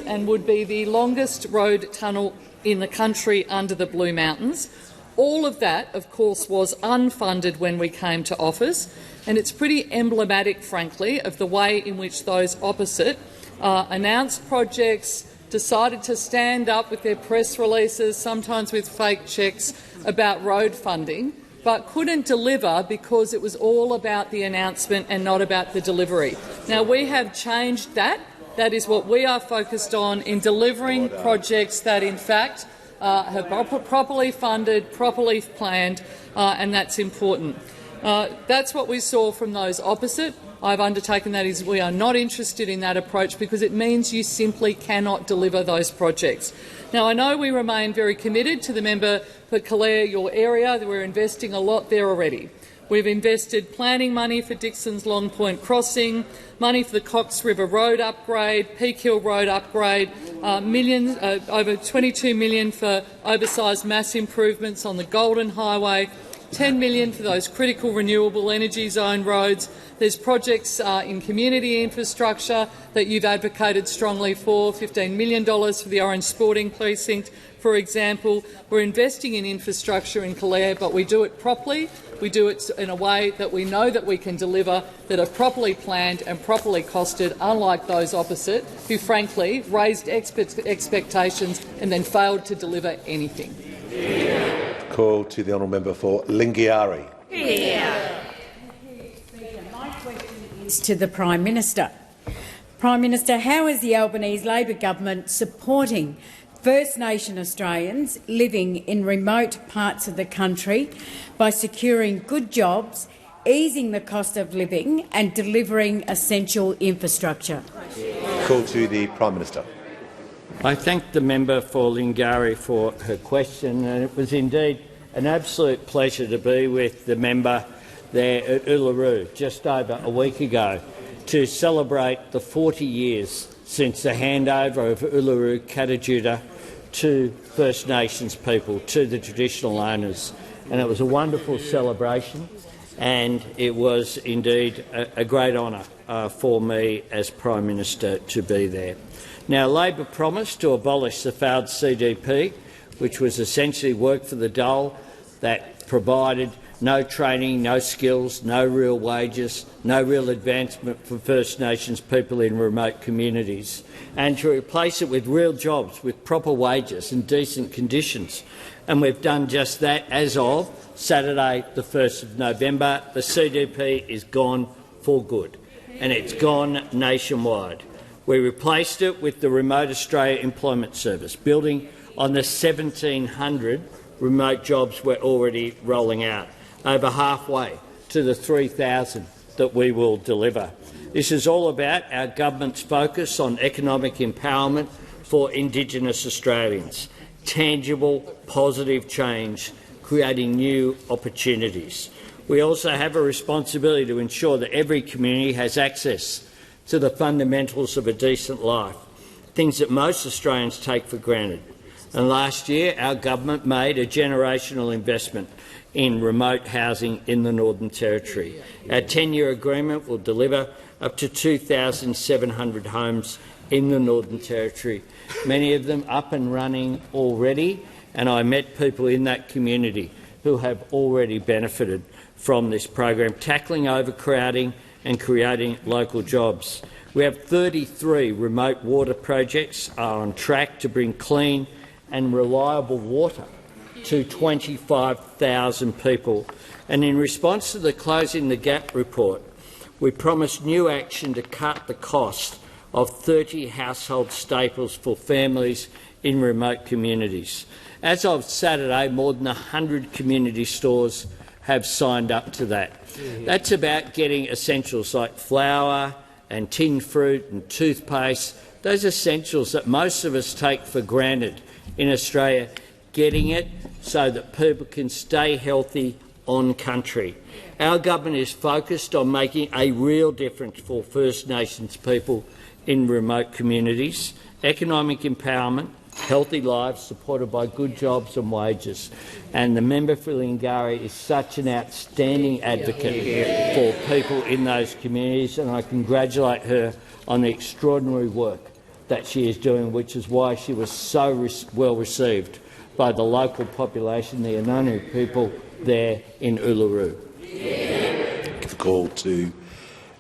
and would be the longest road tunnel in the country under the Blue Mountains. All of that, of course, was unfunded when we came to office, and it's pretty emblematic, frankly, of the way in which those opposite announced projects, decided to stand up with their press releases, sometimes with fake cheques, about road funding, but couldn't deliver because it was all about the announcement and not about the delivery. Now, we have changed that. That is what we are focused on, in delivering projects that, in fact, have been properly funded, properly planned, and that's important. That's what we saw from those opposite. I've undertaken that is we are not interested in that approach because it means you simply cannot deliver those projects. Now, I know we remain very committed to the member for Calare, your area. We're investing a lot there already. We've invested planning money for Dixon's Long Point Crossing, money for the Cox River Road upgrade, Peak Hill Road upgrade, over $22 million for oversized mass improvements on the Golden Highway, $10 million for those critical renewable energy zone roads. There's projects in community infrastructure that you've advocated strongly for, $15 million for the Orange Sporting Precinct, for example. We're investing in infrastructure in Calare, but we do it properly. We do it in a way that we know that we can deliver, that are properly planned and properly costed, unlike those opposite, who frankly raised expectations and then failed to deliver anything.
Call to the honourable member for Mencari.
My question is to the Prime Minister. Prime Minister, how is the Albanese Labor government supporting First Nation Australians living in remote parts of the country by securing good jobs, easing the cost of living and delivering essential infrastructure?
Call to the Prime Minister.
I thank the member for Mencari for her question, and it was indeed an absolute pleasure to be with the member there at Uluru just over a week ago to celebrate the 40 years since the handover of Uluru Katajuta to First Nations people, to the traditional owners. And it was a wonderful celebration, and it was indeed a great honour for me as Prime Minister to be there. Now, Labor promised to abolish the failed CDP, which was essentially work for the dole that provided no training, no skills, no real wages, no real advancement for First Nations people in remote communities, and to replace it with real jobs with proper wages and decent conditions. And we've done just that as of Saturday, the 1st of November. The CDP is gone for good, and it's gone nationwide. We replaced it with the Remote Australia Employment Service, building on the 1,700 remote jobs we're already rolling out, over halfway to the 3,000 that we will deliver. This is all about our government's focus on economic empowerment for Indigenous Australians, tangible, positive change, creating new opportunities. We also have a responsibility to ensure that every community has access to the fundamentals of a decent life, things that most Australians take for granted. And last year, our government made a generational investment in remote housing in the Northern Territory. Our 10-year agreement will deliver up to 2,700 homes in the Northern Territory, many of them up and running already, and I met people in that community who have already benefited from this program, tackling overcrowding and creating local jobs. We have 33 remote water projects are on track to bring clean and reliable water to 25,000 people. And in response to the Closing the Gap report, we promised new action to cut the cost of 30 household staples for families in remote communities. As of Saturday, more than 100 community stores have signed up to that. That's about getting essentials like flour and tinned fruit and toothpaste, those essentials that most of us take for granted in Australia, getting it so that people can stay healthy on country. Our government is focused on making a real difference for First Nations people in remote communities, economic empowerment, healthy lives supported by good jobs and wages. And the member for Mencari is such an outstanding advocate for people in those communities, and I congratulate her on the extraordinary work that she is doing, which is why she was so well received by the local population, the Ananu people there in Uluru.
Give a call to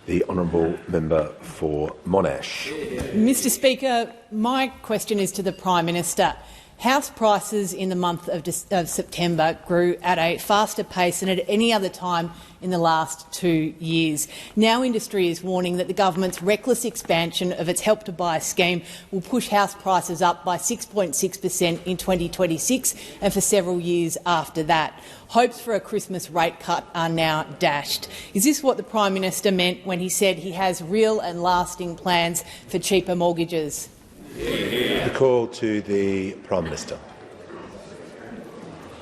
the honourable member for Monash.
Mr Speaker, my question is to the Prime Minister. House prices in the month of September grew at a faster pace than at any other time in the last 2 years. Now industry is warning that the government's reckless expansion of its Help to Buy scheme will push house prices up by 6.6% in 2026 and for several years after that. Hopes for a Christmas rate cut are now dashed. Is this what the Prime Minister meant when he said he has real and lasting plans for cheaper mortgages?
The call to the Prime Minister.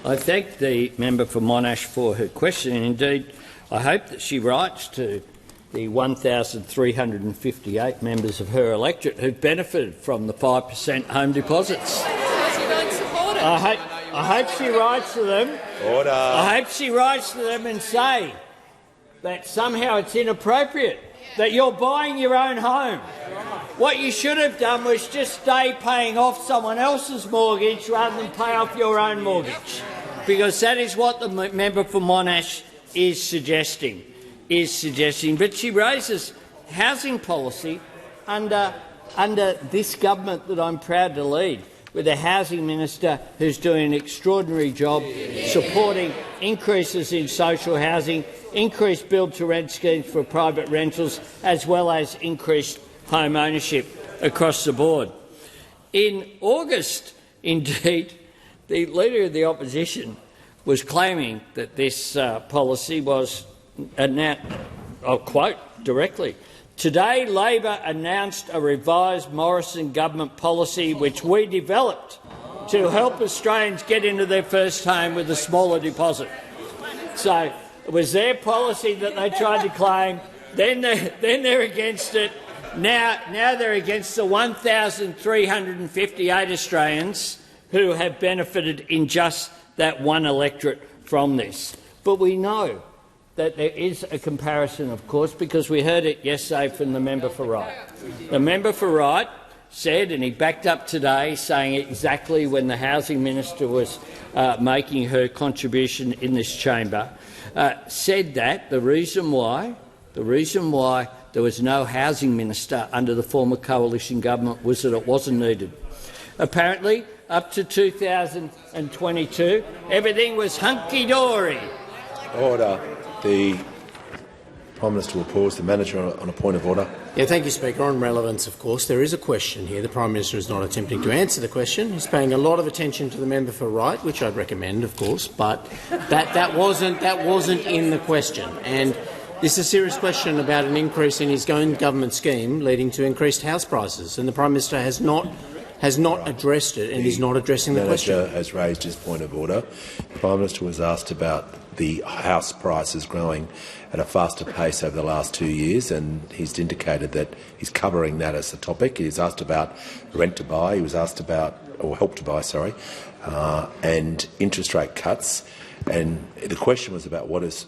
I thank the member for Monash for her question, and indeed I hope that she writes to the 1,358 members of her electorate who benefited from the 5% home deposits. I hope she writes to them.
Order.
I hope she writes to them and say that somehow it's inappropriate that you're buying your own home. What you should have done was just stay paying off someone else's mortgage rather than pay off your own mortgage, because that is what the member for Monash is suggesting. But she raises housing policy under this government that I'm proud to lead, with a housing minister who's doing an extraordinary job supporting increases in social housing, increased build-to-rent schemes for private rentals, as well as increased home ownership across the board. In August, indeed, the Leader of the Opposition was claiming that this policy was, I'll quote directly, "Today Labor announced a revised Morrison government policy which we developed to help Australians get into their first home with a smaller deposit." So it was their policy that they tried to claim, then they're against it. Now they're against the 1,358 Australians who have benefited in just that one electorate from this. But we know that there is a comparison, of course, because we heard it yesterday from the member for Wright. The member for Wright said, and he backed up today, saying exactly when the housing minister was making her contribution in this chamber, said that the reason why there was no housing minister under the former coalition government was that it wasn't needed. Apparently, up to 2022, everything was hunky-dory.
Order. The Prime Minister will pause. The manager on a point of order.
Yeah, thank you, Speaker. On relevance, of course, there is a question here. The Prime Minister is not attempting to answer the question. He's paying a lot of attention to the member for Wright, which I'd recommend, of course, but that wasn't in the question. And this is a serious question about an increase in his own government scheme leading to increased house prices, and the Prime Minister has not addressed it and is not addressing the question.
The manager has raised his point of order. The Prime Minister was asked about the house prices growing at a faster pace over the last 2 years, and he's indicated that he's covering that as a topic. He was asked about rent to buy, he was asked about, or help to buy, sorry, and interest rate cuts. And the question was about is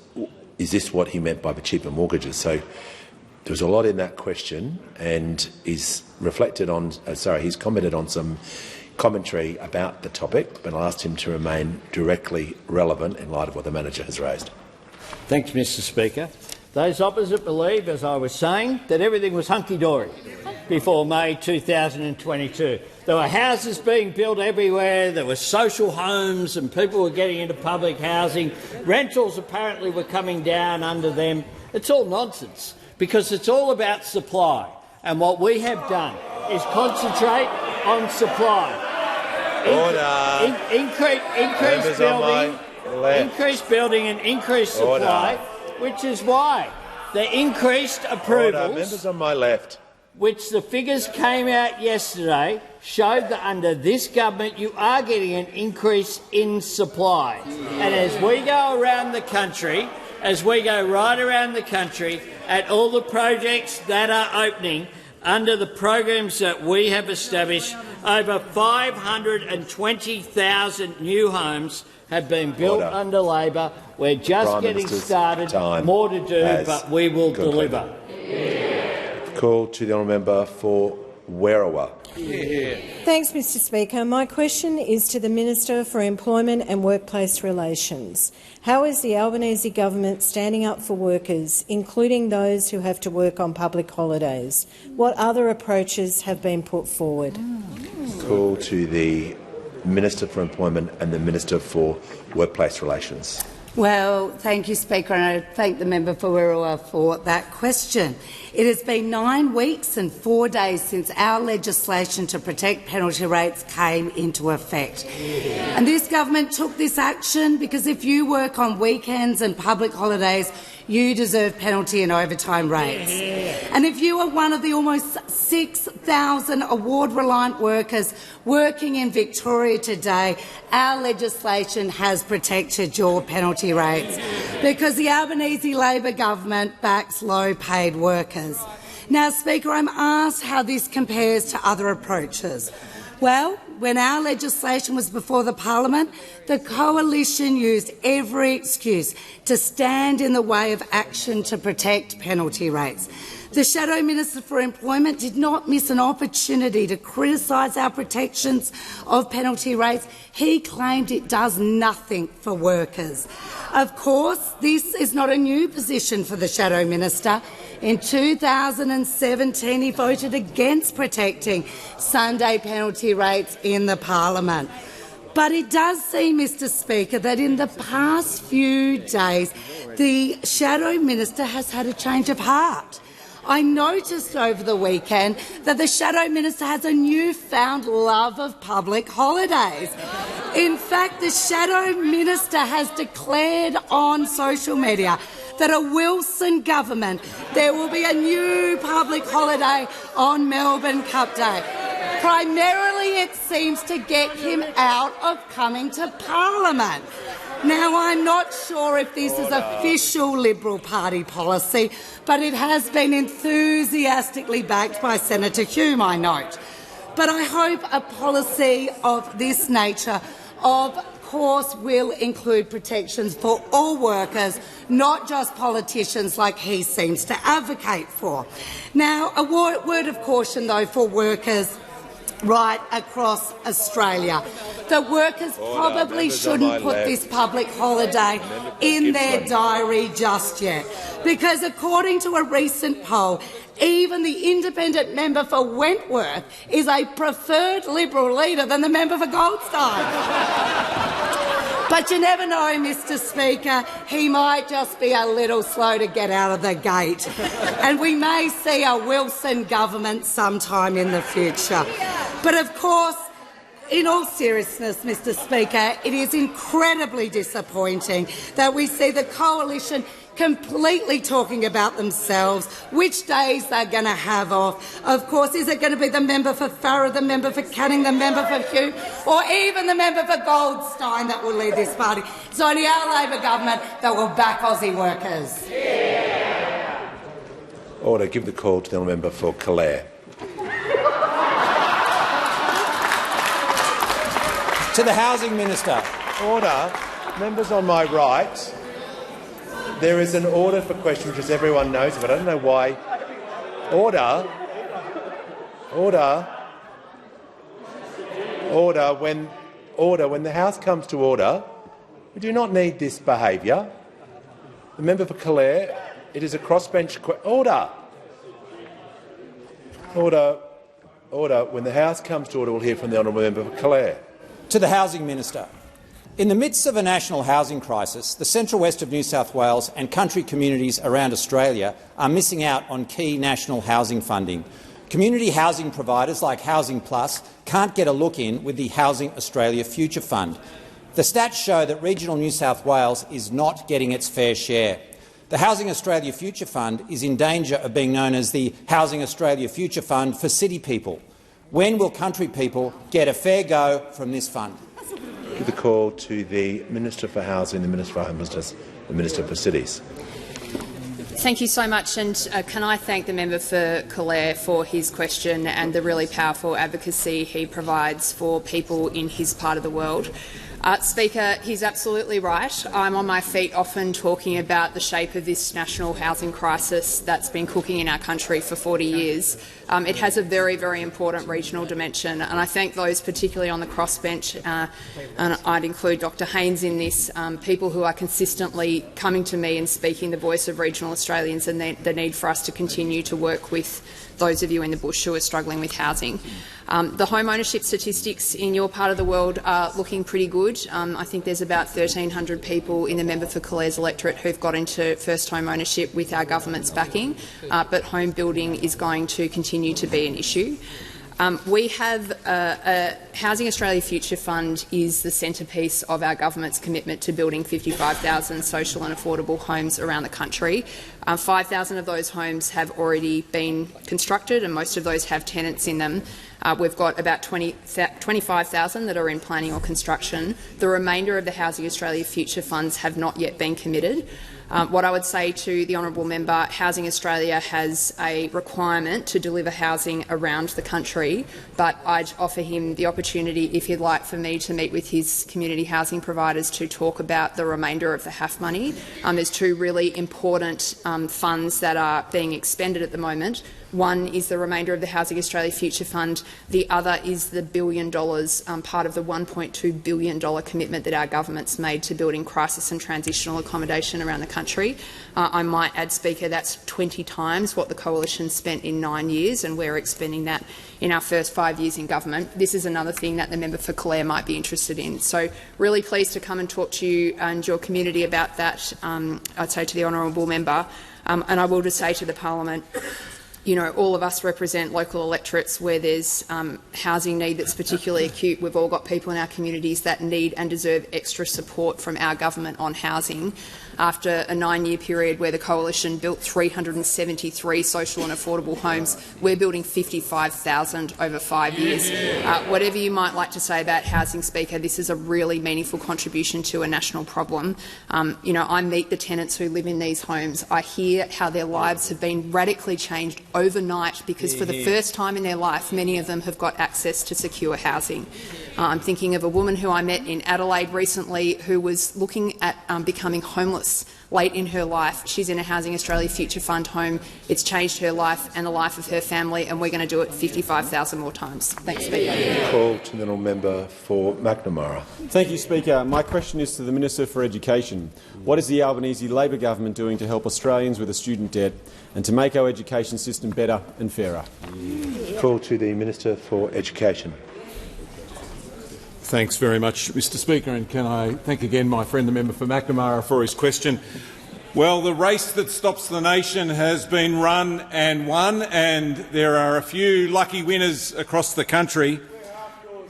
this what he meant by the cheaper mortgages? So there was a lot in that question, and he's reflected on, he's commented on some commentary about the topic, but I asked him to remain directly relevant in light of what the manager has raised.
Thanks, Mr Speaker. Those opposite believe, as I was saying, that everything was hunky-dory before May 2022. There were houses being built everywhere, there were social homes and people were getting into public housing. Rentals apparently were coming down under them. It's all nonsense, because it's all about supply. And what we have done is concentrate on supply. Increased building and increased supply, which is why the increased approvals,
members on my left,
which the figures came out yesterday, showed that under this government you are getting an increase in supply. And as we go around the country, as we go right around the country at all the projects that are opening under the programs that we have established, over 520,000 new homes have been built under Labor. We're just
Prime
getting
Minister's
started,
time
more to do, but we will deliver.
Call to the honourable member for Werriwa.
Thanks, Mr Speaker. My question is to the Minister for Employment and Workplace Relations. How is the Albanese government standing up for workers, including those who have to work on public holidays? What other approaches have been put forward?
Call to the Minister for Employment and the Minister for Workplace Relations.
Well, thank you, Speaker, and I thank the member for Werriwa for that question. It has been 9 weeks and 4 days since our legislation to protect penalty rates came into effect. And this government took this action because if you work on weekends and public holidays, you deserve penalty and overtime rates. And if you are one of the almost 6,000 award-reliant workers working in Victoria today, our legislation has protected your penalty rates because the Albanese Labor government backs low-paid workers. Now, Speaker, I'm asked how this compares to other approaches. Well, when our legislation was before the Parliament, the Coalition used every excuse to stand in the way of action to protect penalty rates. The Shadow Minister for Employment did not miss an opportunity to criticise our protections of penalty rates. He claimed it does nothing for workers. Of course, this is not a new position for the Shadow Minister. In 2017, he voted against protecting Sunday penalty rates in the Parliament. But it does seem, Mr Speaker, that in the past few days the Shadow Minister has had a change of heart. I noticed over the weekend that the Shadow Minister has a newfound love of public holidays. In fact, the Shadow Minister has declared on social media that a Wilson government, there will be a new public holiday on Melbourne Cup Day. Primarily, it seems to get him out of coming to Parliament. Now, I'm not sure if this is official Liberal Party policy, but it has been enthusiastically backed by Senator Hume, I note. But I hope a policy of this nature, of course, will include protections for all workers, not just politicians like he seems to advocate for. Now, a word of caution, though, for workers right across Australia. The workers probably shouldn't put this public holiday in their diary just yet, because according to a recent poll, even the independent member for Wentworth is a preferred Liberal leader than the member for Goldstein. But you never know, Mr Speaker, he might just be a little slow to get out of the gate. And we may see a Wilson government sometime in the future. But of course, in all seriousness, Mr Speaker, it is incredibly disappointing that we see the Coalition completely talking about themselves, which days they're going to have off. Of course, is it going to be the member for Farrer, the member for Canning, the member for Hugh, or even the member for Goldstein that will lead this party? It's only our Labor government that will back Aussie workers.
Order. Give the call to the member for Calais.
To the Housing Minister.
Order. Members on my right, there is an order for question, which as everyone knows, but I don't know why. Order. Order. Order. When the House comes to order, we do not need this behaviour. The member for Calais, it is a crossbench order. Order. Order. When the House comes to order, we'll hear from the honourable member for Calais.
To the Housing Minister. In the midst of a national housing crisis, the central west of New South Wales and country communities around Australia are missing out on key national housing funding. Community housing providers like Housing Plus can't get a look in with the Housing Australia Future Fund. The stats show that regional New South Wales is not getting its fair share. The Housing Australia Future Fund is in danger of being known as the Housing Australia Future Fund for city people. When will country people get a fair go from this fund?
Give the call to the Minister for Housing, the Minister for Homelessness, the Minister for Cities.
Thank you so much, and can I thank the member for Calais for his question and the really powerful advocacy he provides for people in his part of the world. Speaker, he's absolutely right. I'm on my feet often talking about the shape of this national housing crisis that's been cooking in our country for 40 years. It has a very, very important regional dimension, and I thank those particularly on the crossbench, and I'd include Dr Haynes in this, people who are consistently coming to me and speaking the voice of regional Australians and the need for us to continue to work with those of you in the bush who are struggling with housing. The home ownership statistics in your part of the world are looking pretty good. I think there's about 1,300 people in the member for Calais electorate who've got into first home ownership with our government's backing, but home building is going to continue to be an issue. We have a Housing Australia Future Fund is the centrepiece of our government's commitment to building 55,000 social and affordable homes around the country. 5,000 of those homes have already been constructed, and most of those have tenants in them. We've got about 25,000 that are in planning or construction. The remainder of the Housing Australia Future Funds have not yet been committed. What I would say to the honourable member, Housing Australia has a requirement to deliver housing around the country, but I'd offer him the opportunity, if he'd like, for me to meet with his community housing providers to talk about the remainder of the HAF money. There's two really important funds that are being expended at the moment. One is the remainder of the Housing Australia Future Fund. The other is the $1 billion, part of the $1.2 billion commitment that our government's made to building crisis and transitional accommodation around the country. I might add, Speaker, that's 20 times what the Coalition spent in 9 years, and we're expending that in our first 5 years in government. This is another thing that the member for Calais might be interested in. So really pleased to come and talk to you and your community about that, I'd say to the honourable member. And I will just say to the parliament, you know, all of us represent local electorates where there's housing need that's particularly acute. We've all got people in our communities that need and deserve extra support from our government on housing. After a 9-year period where the Coalition built 373 social and affordable homes, we're building 55,000 over 5 years. Whatever you might like to say about housing, Speaker, this is a really meaningful contribution to a national problem. You know, I meet the tenants who live in these homes. I hear how their lives have been radically changed overnight because for the first time in their life, many of them have got access to secure housing. I'm thinking of a woman who I met in Adelaide recently who was looking at becoming homeless late in her life. She's in a Housing Australia Future Fund home. It's changed her life and the life of her family, and we're going to do it 55,000 more times. Thanks, Speaker.
Call to the honourable member for McNamara.
Thank you, Speaker. My question is to the Minister for Education. What is the Albanese Labor government doing to help Australians with a student debt and to make our education system better and fairer?
Call to the Minister for Education.
Thanks very much, Mr Speaker, and can I thank again my friend the member for McNamara for his question. Well, the race that stops the nation has been run and won, and there are a few lucky winners across the country.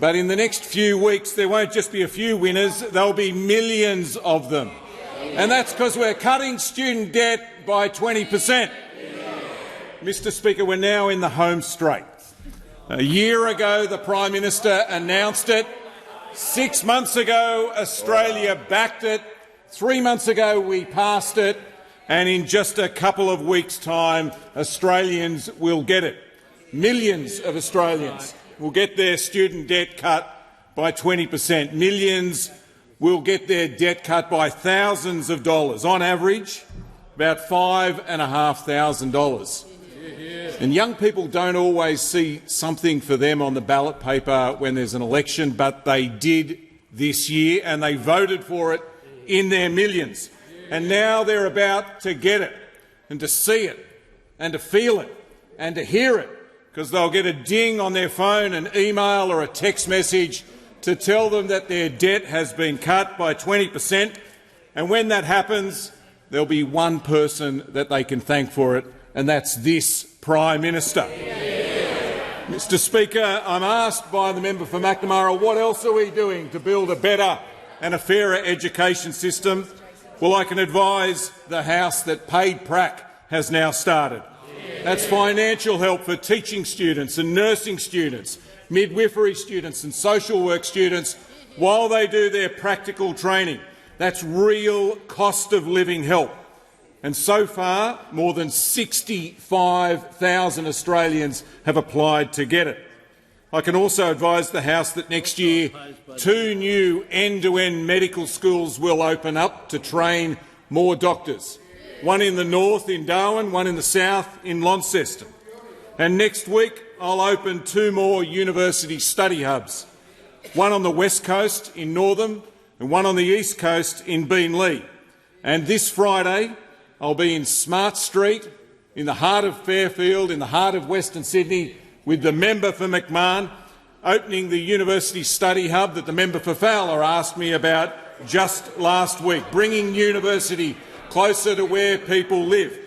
But in the next few weeks there won't just be a few winners, there'll be millions of them. And that's because we're cutting student debt by 20%. Mr Speaker, we're now in the home straight. A year ago, the Prime Minister announced it. 6 months ago, Australia backed it. 3 months ago, we passed it. And in just a couple of weeks' time, Australians will get it. Millions of Australians will get their student debt cut by 20%. Millions will get their debt cut by thousands of dollars, on average about $5,500. And young people don't always see something for them on the ballot paper when there's an election, but they did this year, and they voted for it in their millions. And now they're about to get it, and to see it, and to feel it, and to hear it, because they'll get a ding on their phone, an email or a text message to tell them that their debt has been cut by 20%. And when that happens, there'll be one person that they can thank for it, and that's this Prime Minister. Mr Speaker, I'm asked by the member for McNamara, what else are we doing to build a better and a fairer education system? Well, I can advise the House that paid prac has now started. That's financial help for teaching students and nursing students, midwifery students and social work students while they do their practical training. That's real cost of living help. And so far, more than 65,000 Australians have applied to get it. I can also advise the House that next year 2 new end-to-end medical schools will open up to train more doctors, one in the north in Darwin, one in the south in Launceston. And next week I'll open 2 more university study hubs, one on the west coast in Northam and one on the east coast in Beenleigh. And this Friday I'll be in Smart Street, in the heart of Fairfield, in the heart of Western Sydney, with the member for McMahon, opening the University Study Hub that the member for Fowler asked me about just last week, bringing university closer to where people live.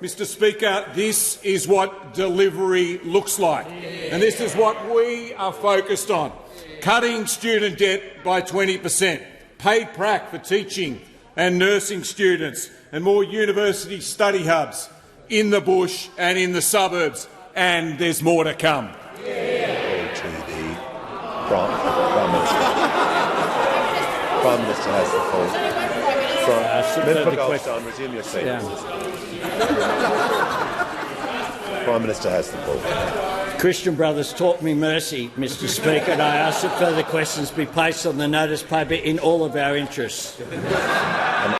Mr Speaker, this is what delivery looks like, and this is what we are focused on: cutting student debt by 20%, paid prac for teaching and nursing students, and more university study hubs in the bush and in the suburbs, and there's more to come.
To the Prime Minister. Prime Minister has the floor. Member Goldstein, resume your seat. Prime Minister has the floor.
Christian Brothers taught me mercy, Mr Speaker, and I ask that further questions be placed on the notice paper in all of our interests.